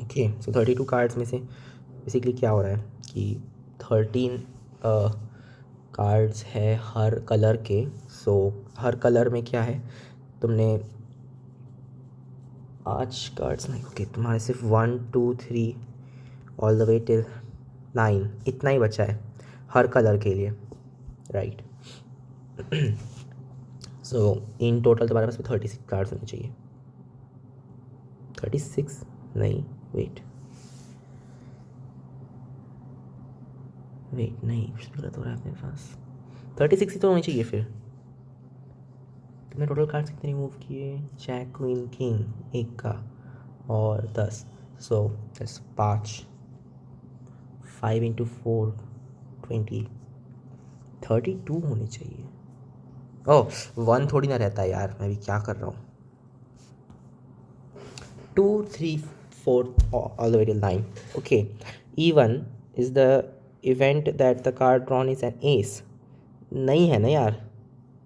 ओके, सो 32 कार्ड्स में से बेसिकली क्या हो रहा है कि 13 कार्ड्स है हर कलर के, सो हर कलर में क्या है, तुमने 5 कार्ड्स नहीं, ओके, तुम्हारे सिर्फ 1 2 3 ऑल द वे टिल 9, इतना ही बचा है हर कलर के लिए, राइट। सो इन टोटल तुम्हारे पास 36 कार्ड्स होने चाहिए। 36 नहीं, वेट नहीं, गलत हो रहा है अपने पास, 36 ही तो होने चाहिए फिर। तुमने टोटल कार्ड्स कितने रिमूव किए? जैक क्वीन किंग एक का और 10, सो दस 5 इंटू 4 20, 32 होने चाहिए। ओह, 1 थोड़ी ना रहता है यार, मैं भी क्या कर रहा हूँ। 2 3 4 all the way till 9. Okay, E1 is the event that the card drawn is an ace. नहीं है ना यार,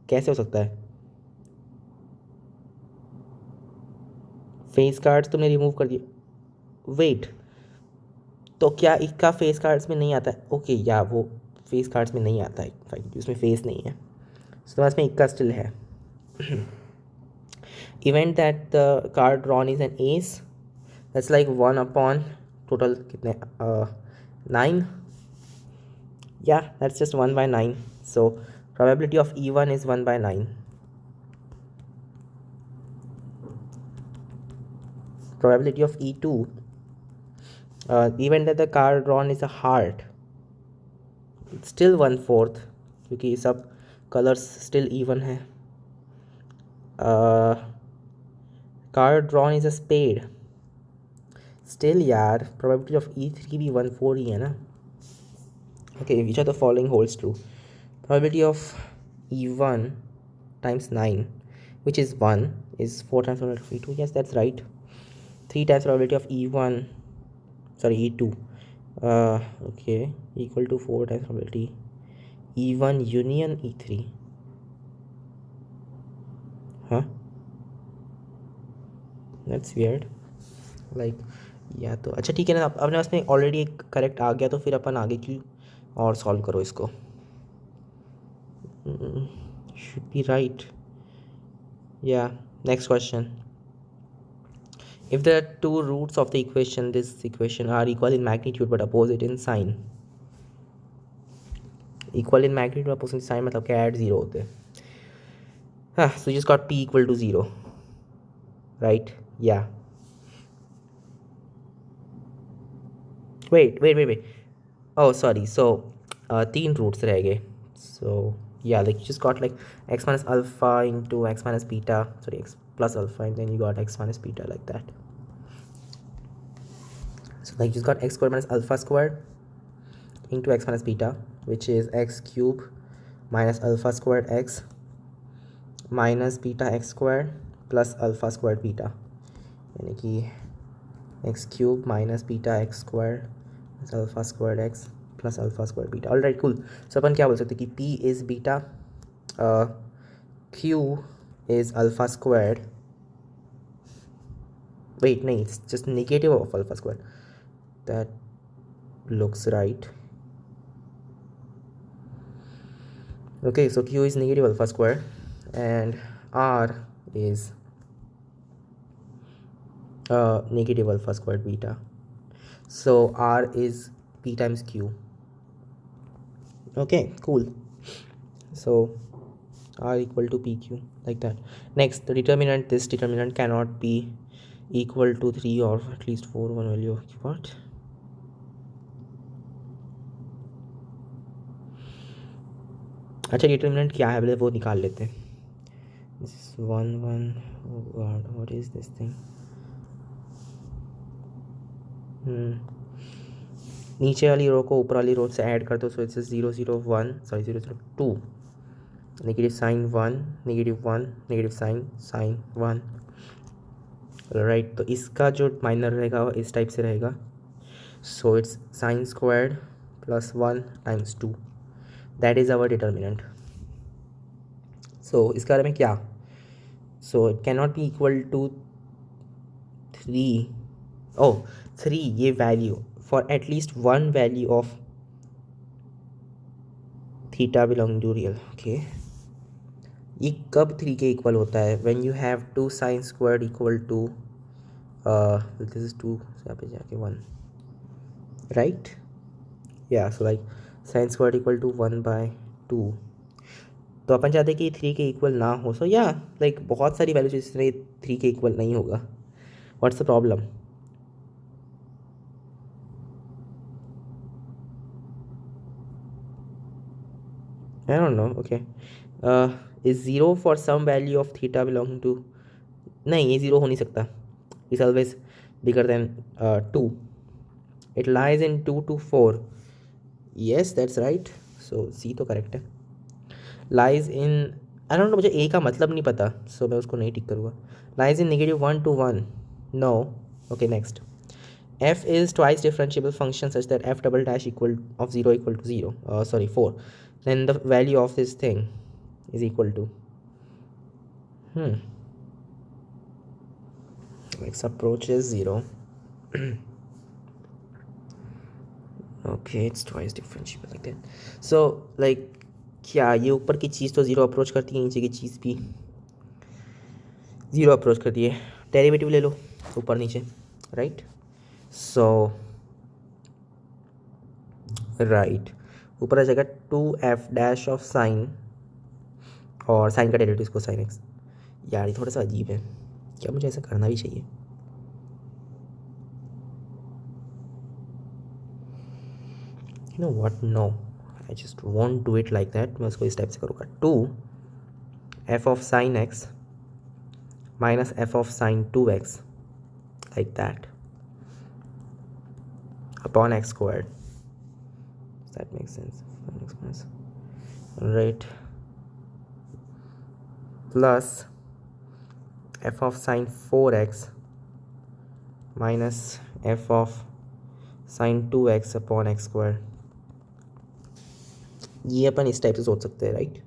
कैसे हो सकता है? फेस कार्ड्स तुमने रिमूव कर दिए, वेट, तो क्या इक्का फेस कार्ड्स में नहीं आता है? ओके, या वो फेस कार्ड्स में नहीं आता है, उसमें फेस नहीं है, तो तुम्हारे में इक्का स्टिल है। Event that the card drawn is an S, that's like 1 upon total कितने 9, या that's just 1 by 9, so probability of E1 is 1 by 9. Probability of E2, even that the card drawn is a heart, it's still 1/4 क्योंकि सब colours still even है। Card drawn is a spade, still यार probability of E3 भी 1/4 ही है ना। Okay, which of the following holds true? Probability of E1 times 9, which is 1, is 4 times probability of E2. Yes, that's right. 3 times probability of E2, okay, equal to 4 times probability E1 union E3. Huh? That's weird. Like, या तो अच्छा ठीक है ना, अपने पास में already एक correct आ गया, तो फिर अपन आगे क्यों और सॉल्व करो इसको। Should be right. या next question, if the two roots of this equation are equal in magnitude but opposite in sign, equal in magnitude opposite in sign मतलब क्या, ऐड 0 होते हैं। हाँ, so you just got p equal to 0, right? Yeah, wait, oh sorry, so 3 roots रह गए, so yeah, like you just got like x minus alpha into x minus beta, sorry, x plus alpha, and then you got x minus beta, like that. So like you just got x squared minus alpha squared into x minus beta, which is x cube minus alpha squared x minus beta x squared plus alpha squared beta, यानी कि x cube minus beta x squared plus alpha squared x plus alpha squared beta. All right, cool. So अपन क्या बोल सकते हैं कि p is beta, q is alpha squared, wait नहीं, it's just negative of alpha squared, that looks right. Okay, so Q is negative alpha square and R is negative alpha squared beta. So R is P times Q. Okay, cool. So R equal to PQ, like that. Next, the determinant, this determinant cannot be equal to 3 or at least 4 one value. What? अच्छा, determinant क्या है वो निकाल लेते हैं. This is 1 1. oh god, what is this thing? नीचे वाली रो को ऊपर वाली रो से ऐड कर दो. So it's 0 0 1, sorry 0 0 2, negative sine 1, negative 1, negative sine 1. Right, तो इसका जो माइनर रहेगा वो इस टाइप से रहेगा. So it's sine squared plus 1 times 2. That is our determinant. So इसके बारे में क्या? So it can not be equal to 3. ओ 3 ये वैल्यू for at least one value of theta belong to real. Okay, ये कब 3 के इक्वल होता है? When you have 2 sine squared equal to this is 2, यहाँ पे जाके 1, राइट. या so like sign squared equal to 1/2. तो अपन चाहते हैं कि 3 के इक्वल ना हो. सो या लाइक बहुत सारी वैल्यूज जिसमें 3 के इक्वल नहीं होगा. What's the problem? I don't know. Okay. Is 0 for some value of theta belonging to? नहीं, ये 0 हो नहीं सकता. It's always bigger than 2. It lies in 2 to 4. Yes, that's right. So C तो करेक्ट है. Lies in, I don't know, मुझे A का मतलब नहीं पता, so मैं उसको नहीं टिक करूँगा. Lies in negative 1 to 1. No. Okay, next. F is twice differentiable function such that f double dash equal of 0 equal to 0. Sorry, 4. Then the value of this thing is equal to x approach is 0. Okay, it's twice differentiable like that. So like क्या ये ऊपर की चीज़ तो 0 approach करती है, नीचे की चीज़ भी 0 अप्रोच करती है. डेरिवेटिव ले लो ऊपर नीचे, राइट. सो राइट, ऊपर आ जाएगा 2f डैश ऑफ साइन, और साइन का डेरिवेटिव इसको साइन एक्स. यार ये थोड़ा सा अजीब है, क्या मुझे ऐसा करना भी चाहिए? You know what, no, I just want do it like that. मैं उसको इस टाइप से करूँगा. 2f of sine x minus f of sine 2x like that upon x squared. That makes sense. Right. Plus f of sine 4x minus f of sine 2x upon x square. ये अपन इस type से सोच सकते हैं, right.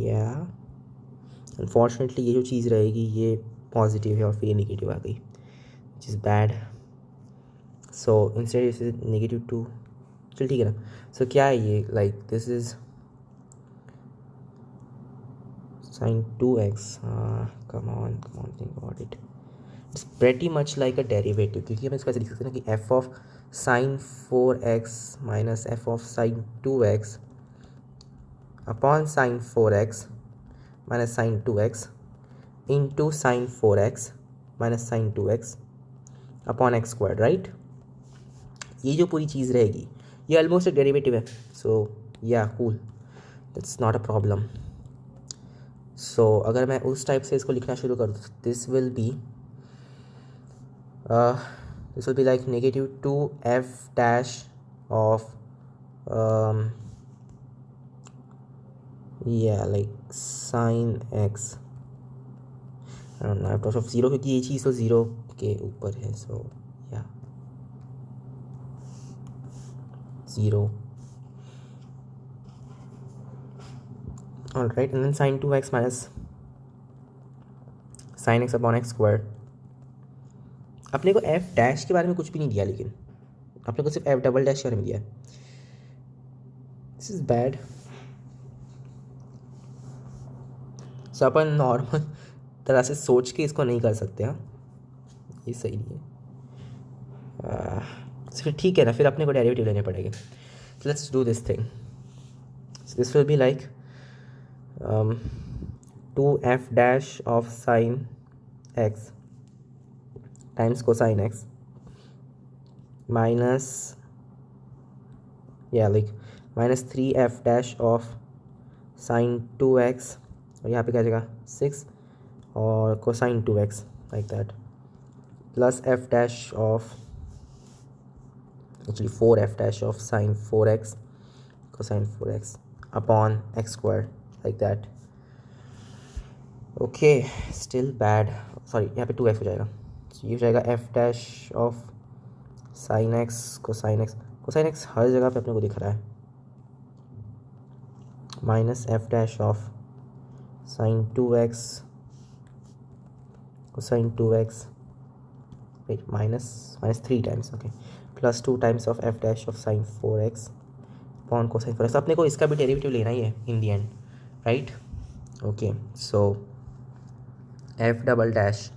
या unfortunately ये जो चीज़ रहेगी ये पॉजिटिव है और फिर ये नेगेटिव आ गई, which is bad. So instead is -2. चल ठीक है ना. सो क्या है ये? Like this is sin 2x. Come on think about it. It's pretty much like a derivative, क्योंकि हम इसको ऐसे लिख सकते हैं ना कि f of sin 4x minus f of sin 2x upon sin 4x minus sin 2x into sin 4x minus sin 2x upon x square, right. ये जो पूरी चीज़ रहेगी ये ऑलमोस्ट एक डेरिवेटिव है. सो या cool, that's not a problem. So अगर मैं उस टाइप से इसको लिखना शुरू कर दूँ, this will be like -2f dash of या like sine X. I don't know, F of 0, क्योंकि ये चीज़ तो 0 के ऊपर है. सो या 0. All right, and then sin 2x minus sin x upon x square. अपने को f डैश के बारे में कुछ भी नहीं दिया, लेकिन अपने को सिर्फ f डबल डैश के बारे में दिया है. This is bad. So upon normal तरह से सोच के इसको नहीं कर सकते. हाँ, ये सही नहीं है. फिर ठीक है ना, फिर अपने को डेरिवेटिव लेने पड़ेंगे. Let's do this thing. This will be like 2f dash of sin x times cosine x minus minus 3f dash of sin 2x, और यहाँ पे क्या जाएगा 6 और cosine 2x like that, plus f dash of actually 4f dash of sin 4x cosine 4x upon x squared like that. Okay, still bad. Sorry, यहाँ पे 2x हो जाएगा. ये हो जाएगा f dash of sine X cosine X हर जगह पे अपने को दिख रहा है. Minus f dash of sine 2x cosine 2x, wait, minus 3 times, okay, plus 2 times of f dash of sine 4x upon cosine 4x. अपने को इसका भी डेरिवेटिव लेना ही है in the end, right? Okay, so f double dash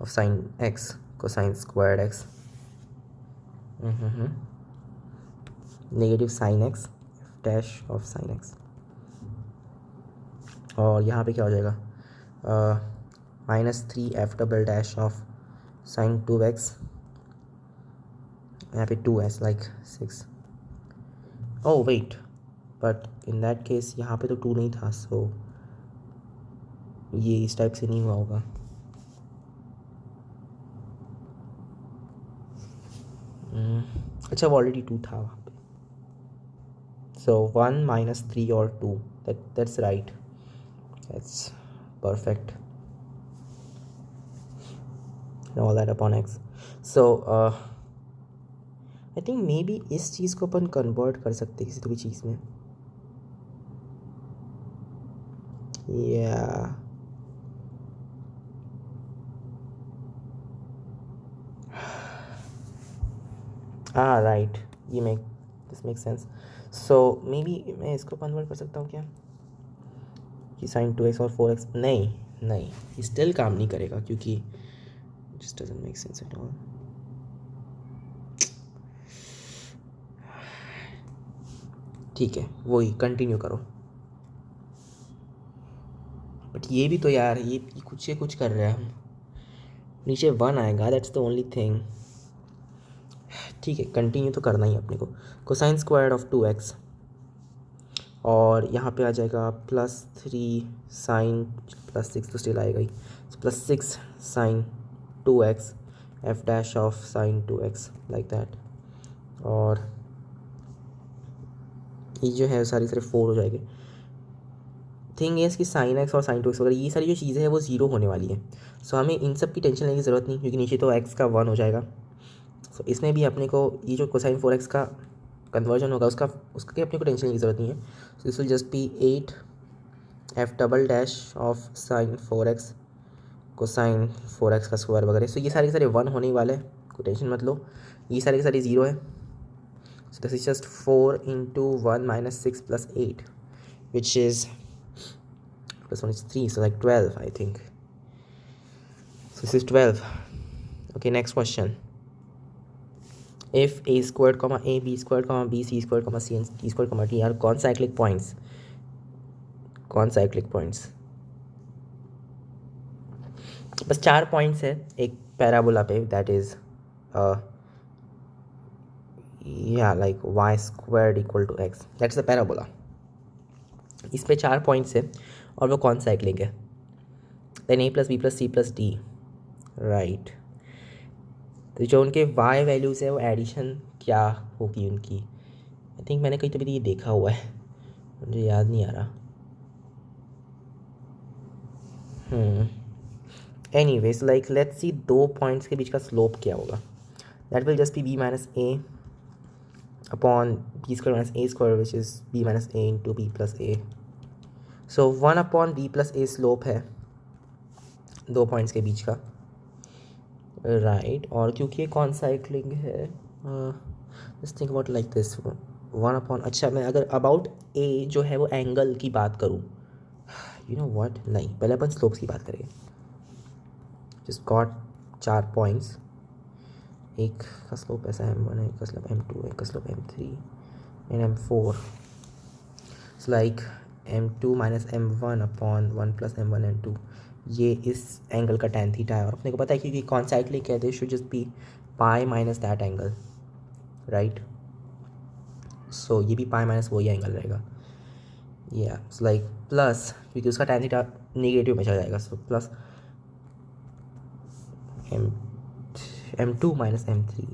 of sin x cosine squared x negative sin x f dash of sin x, और यहाँ पे क्या हो जाएगा minus 3f double dash of sin 2x, यहाँ पे 2s like 6. Oh wait, but in that case यहाँ पे तो 2 नहीं था, सो ये इस टाइप से नहीं हुआ होगा. अच्छा, वो ऑलरेडी 2 था वहाँ पे. सो 1 माइनस 3 और 2, that's right, that's perfect. All that upon x. So I think may be इस चीज़ को अपन कन्वर्ट कर सकते हैं किसी तो भी चीज़ में. या right, this make sense. So may be मैं इसको कन्वर्ट कर सकता हूँ क्या कि साइन 2x और 4x. नहीं, स्टिल काम नहीं करेगा क्योंकि just doesn't make sense at all. ठीक है, वही कंटिन्यू करो. बट ये भी तो यार, ये कुछ कर रहे हैं हम. नीचे 1 आएगा, दैट्स द ओनली थिंग. ठीक है, कंटिन्यू तो करना ही अपने को. कोसाइन स्क्वायर ऑफ 2x, और यहाँ पे आ जाएगा प्लस 3 साइन प्लस 6 तो स्टिल आएगा ही, plus 6 sine 2x f dash of sine 2x like that. और ये जो है सारी 4 हो जाएगी. थिंग है कि साइन एक्स और साइन 2x वगैरह ये सारी जो चीज़ें हैं वो 0 होने वाली है. सो हमें इन सब की टेंशन लेने की ज़रूरत नहीं, क्योंकि नीचे तो x का 1 हो जाएगा. सो इसमें भी अपने को ये जो कोसाइन 4x का कन्वर्जन होगा उसकी अपने को टेंशन लेने की ज़रूरत नहीं है. So this will just be 8 f double dash of sine 4x cosine 4x का स्क्वायर वगैरह. सो ये सारे 1 होने वाले हैं, कोई टेंशन मत लो. ये सारी 0 है. So this is just 4 into 1 minus 6 plus 8 which is plus 1 is 3, so like 12 I think. So this is 12. Okay, next question. If a squared comma a, b squared comma b, c squared comma c and d squared comma d are concyclic points. बस 4 points है एक parabola पे, that is like y squared equal to x, that's the parabola. इस पे 4 points है और वो कौन साइक्लिक है. Then a plus b plus c plus d, right. तो जो उनके y वैल्यूज़ है वो एडिशन क्या होगी उनकी. आई थिंक मैंने कहीं तो भी ये देखा हुआ है, मुझे याद नहीं आ रहा. Anyways, like let's see 2 points के बीच का स्लोप क्या होगा. That will just be b minus a upon b square minus a square which is b minus a into b plus a. So 1 upon b plus a slope है 2 points के बीच का, right. और क्योंकि ये कौन cycling है, just think about like this, one upon, अच्छा मैं अगर अबाउट ए जो है वो एंगल की बात करूँ, यू नो व्हाट, नहीं पहले अपन स्लोप्स की बात करेंगे. Just got 4 points. एक का स्लोप ऐसा m1 है, एक का स्लोप m2 है, एक का slope m3 and m4. It's like m2 minus m1 upon 1 plus m1 m2. ये इस एंगल का tan थीटा है और अपने को पता है क्योंकि कौन साइड ले कहते हैं should just be pi minus that angle, right. So ये भी पाई माइनस वही एंगल रहेगा. या इट्स लाइक प्लस, क्योंकि उसका tan थीटा निगेटिव में चला जाएगा, so plus m2 minus m3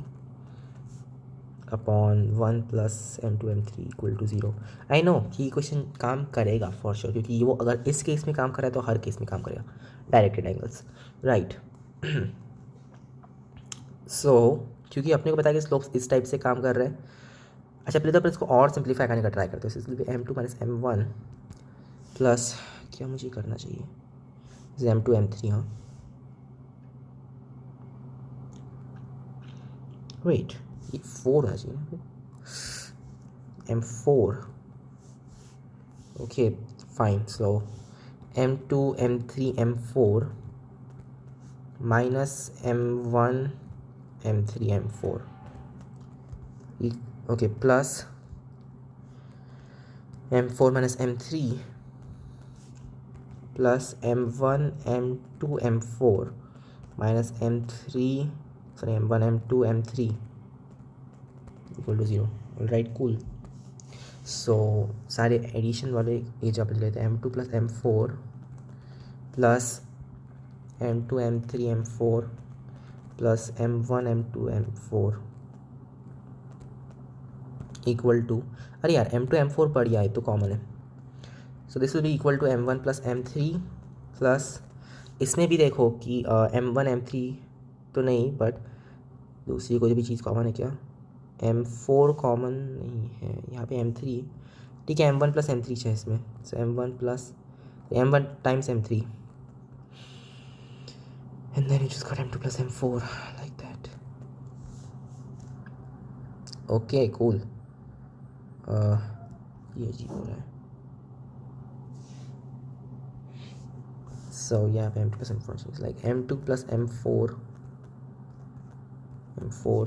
upon 1 plus m2 m3 equal to 0. I know कि क्वेश्चन काम करेगा फॉर श्योर, क्योंकि वो अगर इस केस में काम कर रहा है तो हर केस में काम करेगा. Directed angles, right. सो क्योंकि अपने को पता है कि स्लोप्स इस टाइप से काम कर रहे हैं. अच्छा पहले तो अपन इसको और सिंप्लीफाई करने का ट्राई करते हैं. इसलिए m2 माइनस m1 प्लस, क्या मुझे करना चाहिए, m2 m3. हाँ वेट, ये 4 होना चाहिए, m4. Okay fine. So m2 m3 m4 minus m1 m3 m4. Okay plus m4 minus m3 plus m1 m2 m4 minus m3, sorry m1 m2 m3 equal to 0. Right cool. So सारे addition वाले ये जब लेते हैं m2 plus m4 plus m2 m3 m4 plus m1 m2 m4 equal to, अरे यार m2 m4 बढ़िया है तो कॉमन है. So this will be equal to m1 plus m3 plus, इसमें भी देखो कि m1 m3 तो नहीं, बट दूसरी कोई भी चीज़ कॉमन है क्या, m4 कॉमन नहीं है यहाँ पे, m3 ठीक है, m1 प्लस m3 है इसमें. So m1 plus m1 times m3 and then you just got m2 plus m4 like that. Okay cool. ये अजीब हो रहा है. सो यहाँ पे m2 plus m4 is like m2 plus m4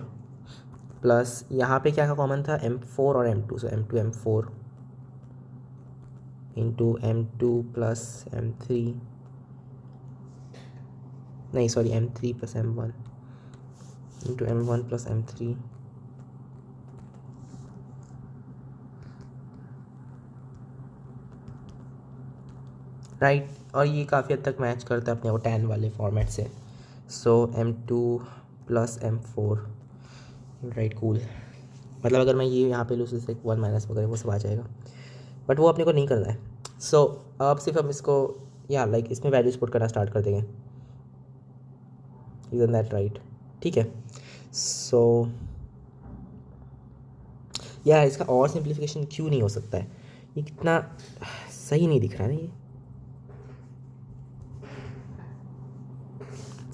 plus यहाँ पे क्या का कॉमन था, m4 और m2. सो m2 m4 into m2 plus m3, नहीं sorry m3 plus m1 into m1 plus m3. Right. और ये काफ़ी हद तक मैच करता है अपने वो tan वाले फॉर्मेट से. सो m2 plus m4, right cool. मतलब अगर मैं ये यहाँ पे लूँ जैसे 1 माइनस वगैरह वो सब आ जाएगा, बट वो अपने को नहीं करना है. सो अब सिर्फ हम इसको या लाइक इसमें वैल्यूज पुट करना स्टार्ट कर देंगे. Isn't that right. ठीक है. सो यार इसका और सिंप्लीफिकेशन क्यों नहीं हो सकता है, ये कितना सही नहीं दिख रहा है ना ये.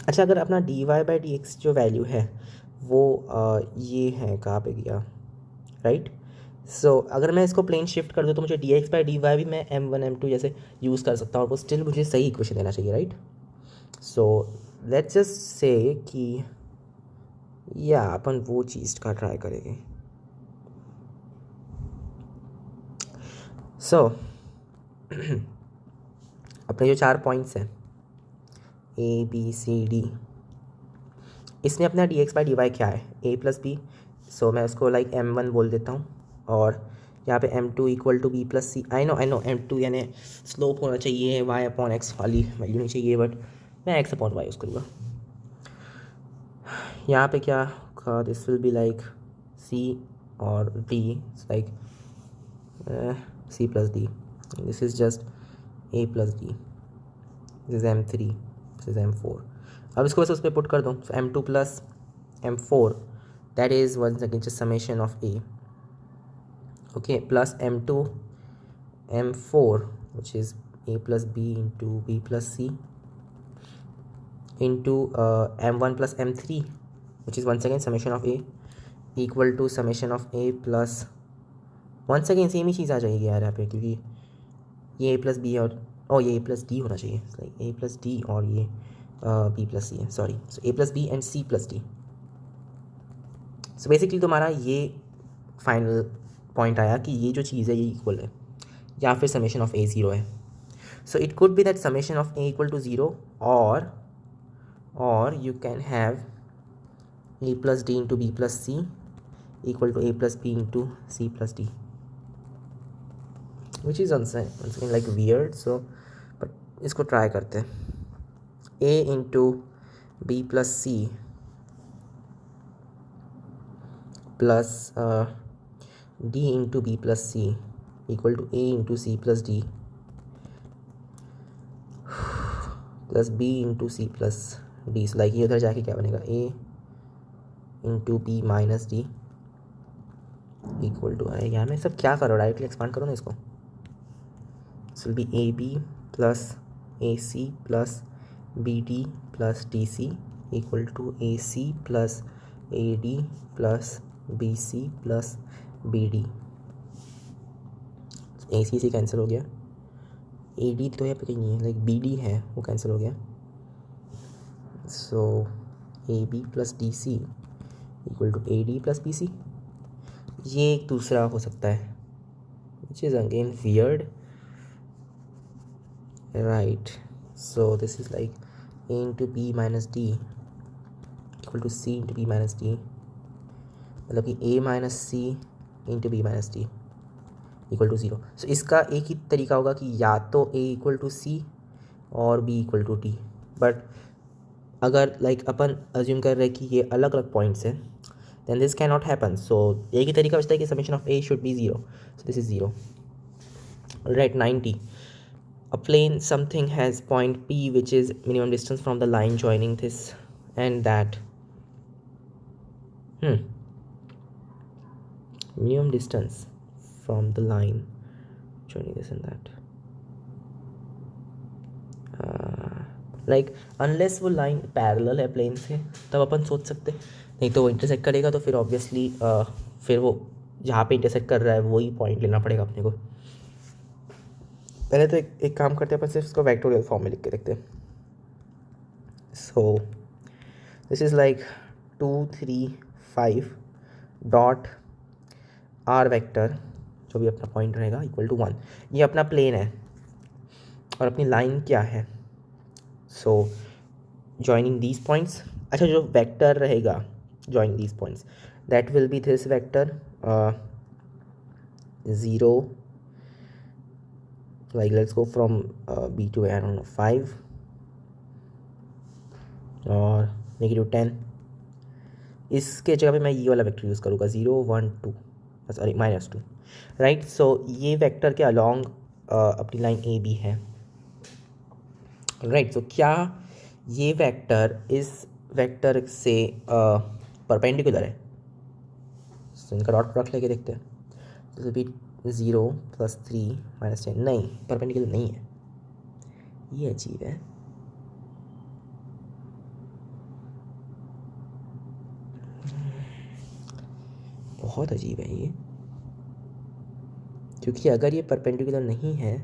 अच्छा अगर अपना dy/dx जो वैल्यू है वो ये है, कहाँ पे गया, राइट. सो अगर मैं इसको प्लेन शिफ्ट कर दूँ तो मुझे dx/dy भी मैं m1 m2 जैसे यूज़ कर सकता हूँ और वो स्टिल मुझे सही इक्वेशन देना चाहिए, right. So let's just say कि या अपन वो चीज़ का ट्राई करेंगे. सो अपने जो 4 पॉइंट्स हैं ए बी सी डी, इसमें अपना dx/dy क्या है, a प्लस बी. सो मैं उसको लाइक m1 बोल देता हूँ और यहाँ पे m2 equal to b plus C. I know m2 यानी स्लोप होना चाहिए y अपॉन x वाली वैल्यू नहीं चाहिए, बट मैं x अपॉन y यूज़ करूँगा. यहाँ पे क्या होगा, this will be like c और d like c plus D. This is just a plus D. This is m3, this is m4. अब इसको बस उस पर पुट कर दो. So m2 plus m4 that is once again just summation of a, okay, plus m2 m4 which is a plus b into b plus c into m1 plus m3 which is once again summation of a equal to summation of a plus once again same ही चीज़ आ जाएगी यार यहाँ पे, क्योंकि ये ए plus B और ये ए प्लस डी होना चाहिए, ए प्लस डी और ये बी प्लस सी है, sorry, so A plus B and C plus D. So basically तुम्हारा ये फाइनल पॉइंट आया कि ये जो चीज़ है ये इक्वल है, या फिर समेशन ऑफ ए ज़ीरो है। So it could be that summation of A equal to zero, और you can have a plus d into b plus c equal to a plus b into c plus d, which is once again like weird, so but इसको try करते हैं। a into b plus c plus d into b plus c equal to a into c plus d plus b into c plus d। Like ये उधर जाके क्या बनेगा, a into B minus D equal to, अरे यार मैं सब क्या करो, डायरेक्टली एक्सपांड करो ना इसको। This will be A B plus A C plus B D plus D C equal to A C plus A D plus B C plus B D. A C से cancel हो गया, A D तो यहाँ पे कहीं नहीं है, like B D है वो कैंसिल हो गया। So A B plus D C equal to A D plus B C. ये एक दूसरा हो सकता है, which is again weird, right. So this is like A into B minus D equal to C into B minus D, मतलब कि A minus C into B minus D equal to zero. So इसका एक ही तरीका होगा कि या तो ए equal to C और B equal to D, but अगर लाइक अपन अज्यूम कर रहे हैं कि ये अलग अलग पॉइंट्स हैं, then this cannot happen. So एक ही तरीका बचता है कि summation of a should be 0. So this is 0. Right, 90. A plane something has point P which is minimum distance from the line joining this and that. Minimum distance from the line joining this and that. Like unless वो line parallel है plane से तब अपन सोच सकते, नहीं तो वो intersect करेगा तो फिर ऑब्वियसली फिर वो जहाँ पे इंटरसेक्ट कर रहा है वही पॉइंट लेना पड़ेगा अपने को। पहले तो एक काम करते हैं, अपन सिर्फ इसको वेक्टोरियल फॉर्म में लिख के देखते हैं। So this is like 2 3 5 dot are vector, जो भी अपना पॉइंट रहेगा, इक्वल टू 1। ये अपना प्लेन है और अपनी लाइन क्या है, सो जॉइनिंग दीज पॉइंट्स, अच्छा जो वेक्टर रहेगा joining these points, that will be this vector 0, like let's go from b to I don't know 5 और -10। इसके जगह पे मैं ये वाला वेक्टर यूज़ करूँगा 0 1 2, सॉरी -2, राइट। सो ये वेक्टर के अलॉन्ग अपनी लाइन ए बी है, राइट। सो क्या ये वेक्टर इस वेक्टर से परपेंडिकुलर है? तो इनका डॉट प्रोडक्ट लेके देखते हैं। तो भी 0 + 3 - 10, नहीं परपेंडिकुलर नहीं है, ये अजीब है। बहुत अजीब है ये, क्योंकि अगर ये परपेंडिकुलर नहीं है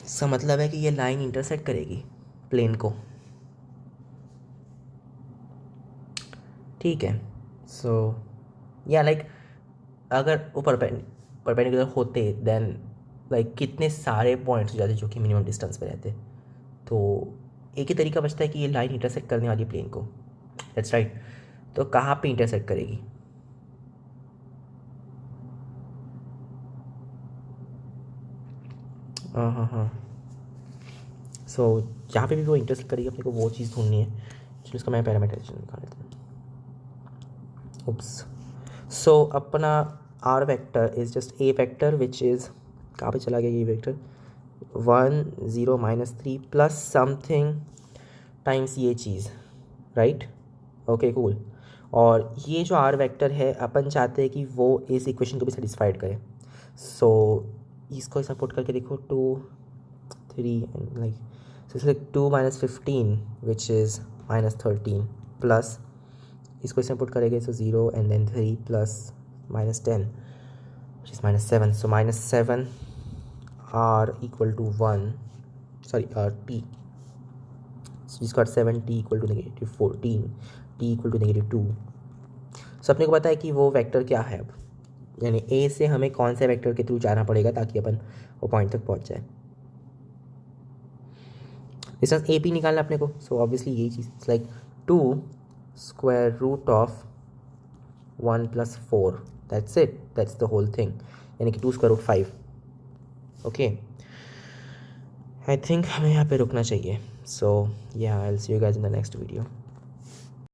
इसका मतलब है कि ये लाइन इंटरसेक्ट करेगी प्लेन को, ठीक है। सो या लाइक अगर वो परपेंडिकुलर होते देन लाइक कितने सारे पॉइंट्स हो जाते जो कि मिनिमम डिस्टेंस पे रहते, तो एक ही तरीका बचता है कि ये लाइन इंटरसेक्ट करने वाली प्लेन को, दैट्स राइट। तो कहाँ पे इंटरसेक्ट करेगी? हाँ। सो जहाँ पे भी वो इंटरसेक्ट करेगी अपने को वो चीज़ ढूंढनी है। चलो इसका मैं पैरामीटराइजेशन निकाल लेता हूँ। Oops. So अपना R vector is just a vector which is, कहाँ पे चला गया ये वेक्टर, 1 0 -3 प्लस समथिंग टाइम्स ये चीज़, राइट। Okay cool. और ये जो R वेक्टर है अपन चाहते हैं कि वो इस इक्वेशन को भी सेटिस्फाइड करे। सो इसको सपोर्ट करके देखो 2 3 and like, so it's like 2 - 15 which is -13 plus इसको इसमें पुट करेंगे, so 0 and then 3 plus -10 which is -7. So -7 r equal to 1, sorry t. So जिसका अर्थ 7t equal to -14, t equal to -2. सो अपने को पता है कि वो वेक्टर क्या है अब, यानी ए से हमें कौन से वेक्टर के थ्रू जाना पड़ेगा ताकि अपन वो पॉइंट तक पहुंच जाए। डिस्टेंस ए पी निकालना अपने को। सो ऑब्वियसली यही चीज़ it's like 2 square root of 1 + 4, that's it, that's the whole thing, यानी कि 2 square root 5। Okay, I think हमें यहाँ पे रुकना चाहिए। सो या I will see you guys in the next video.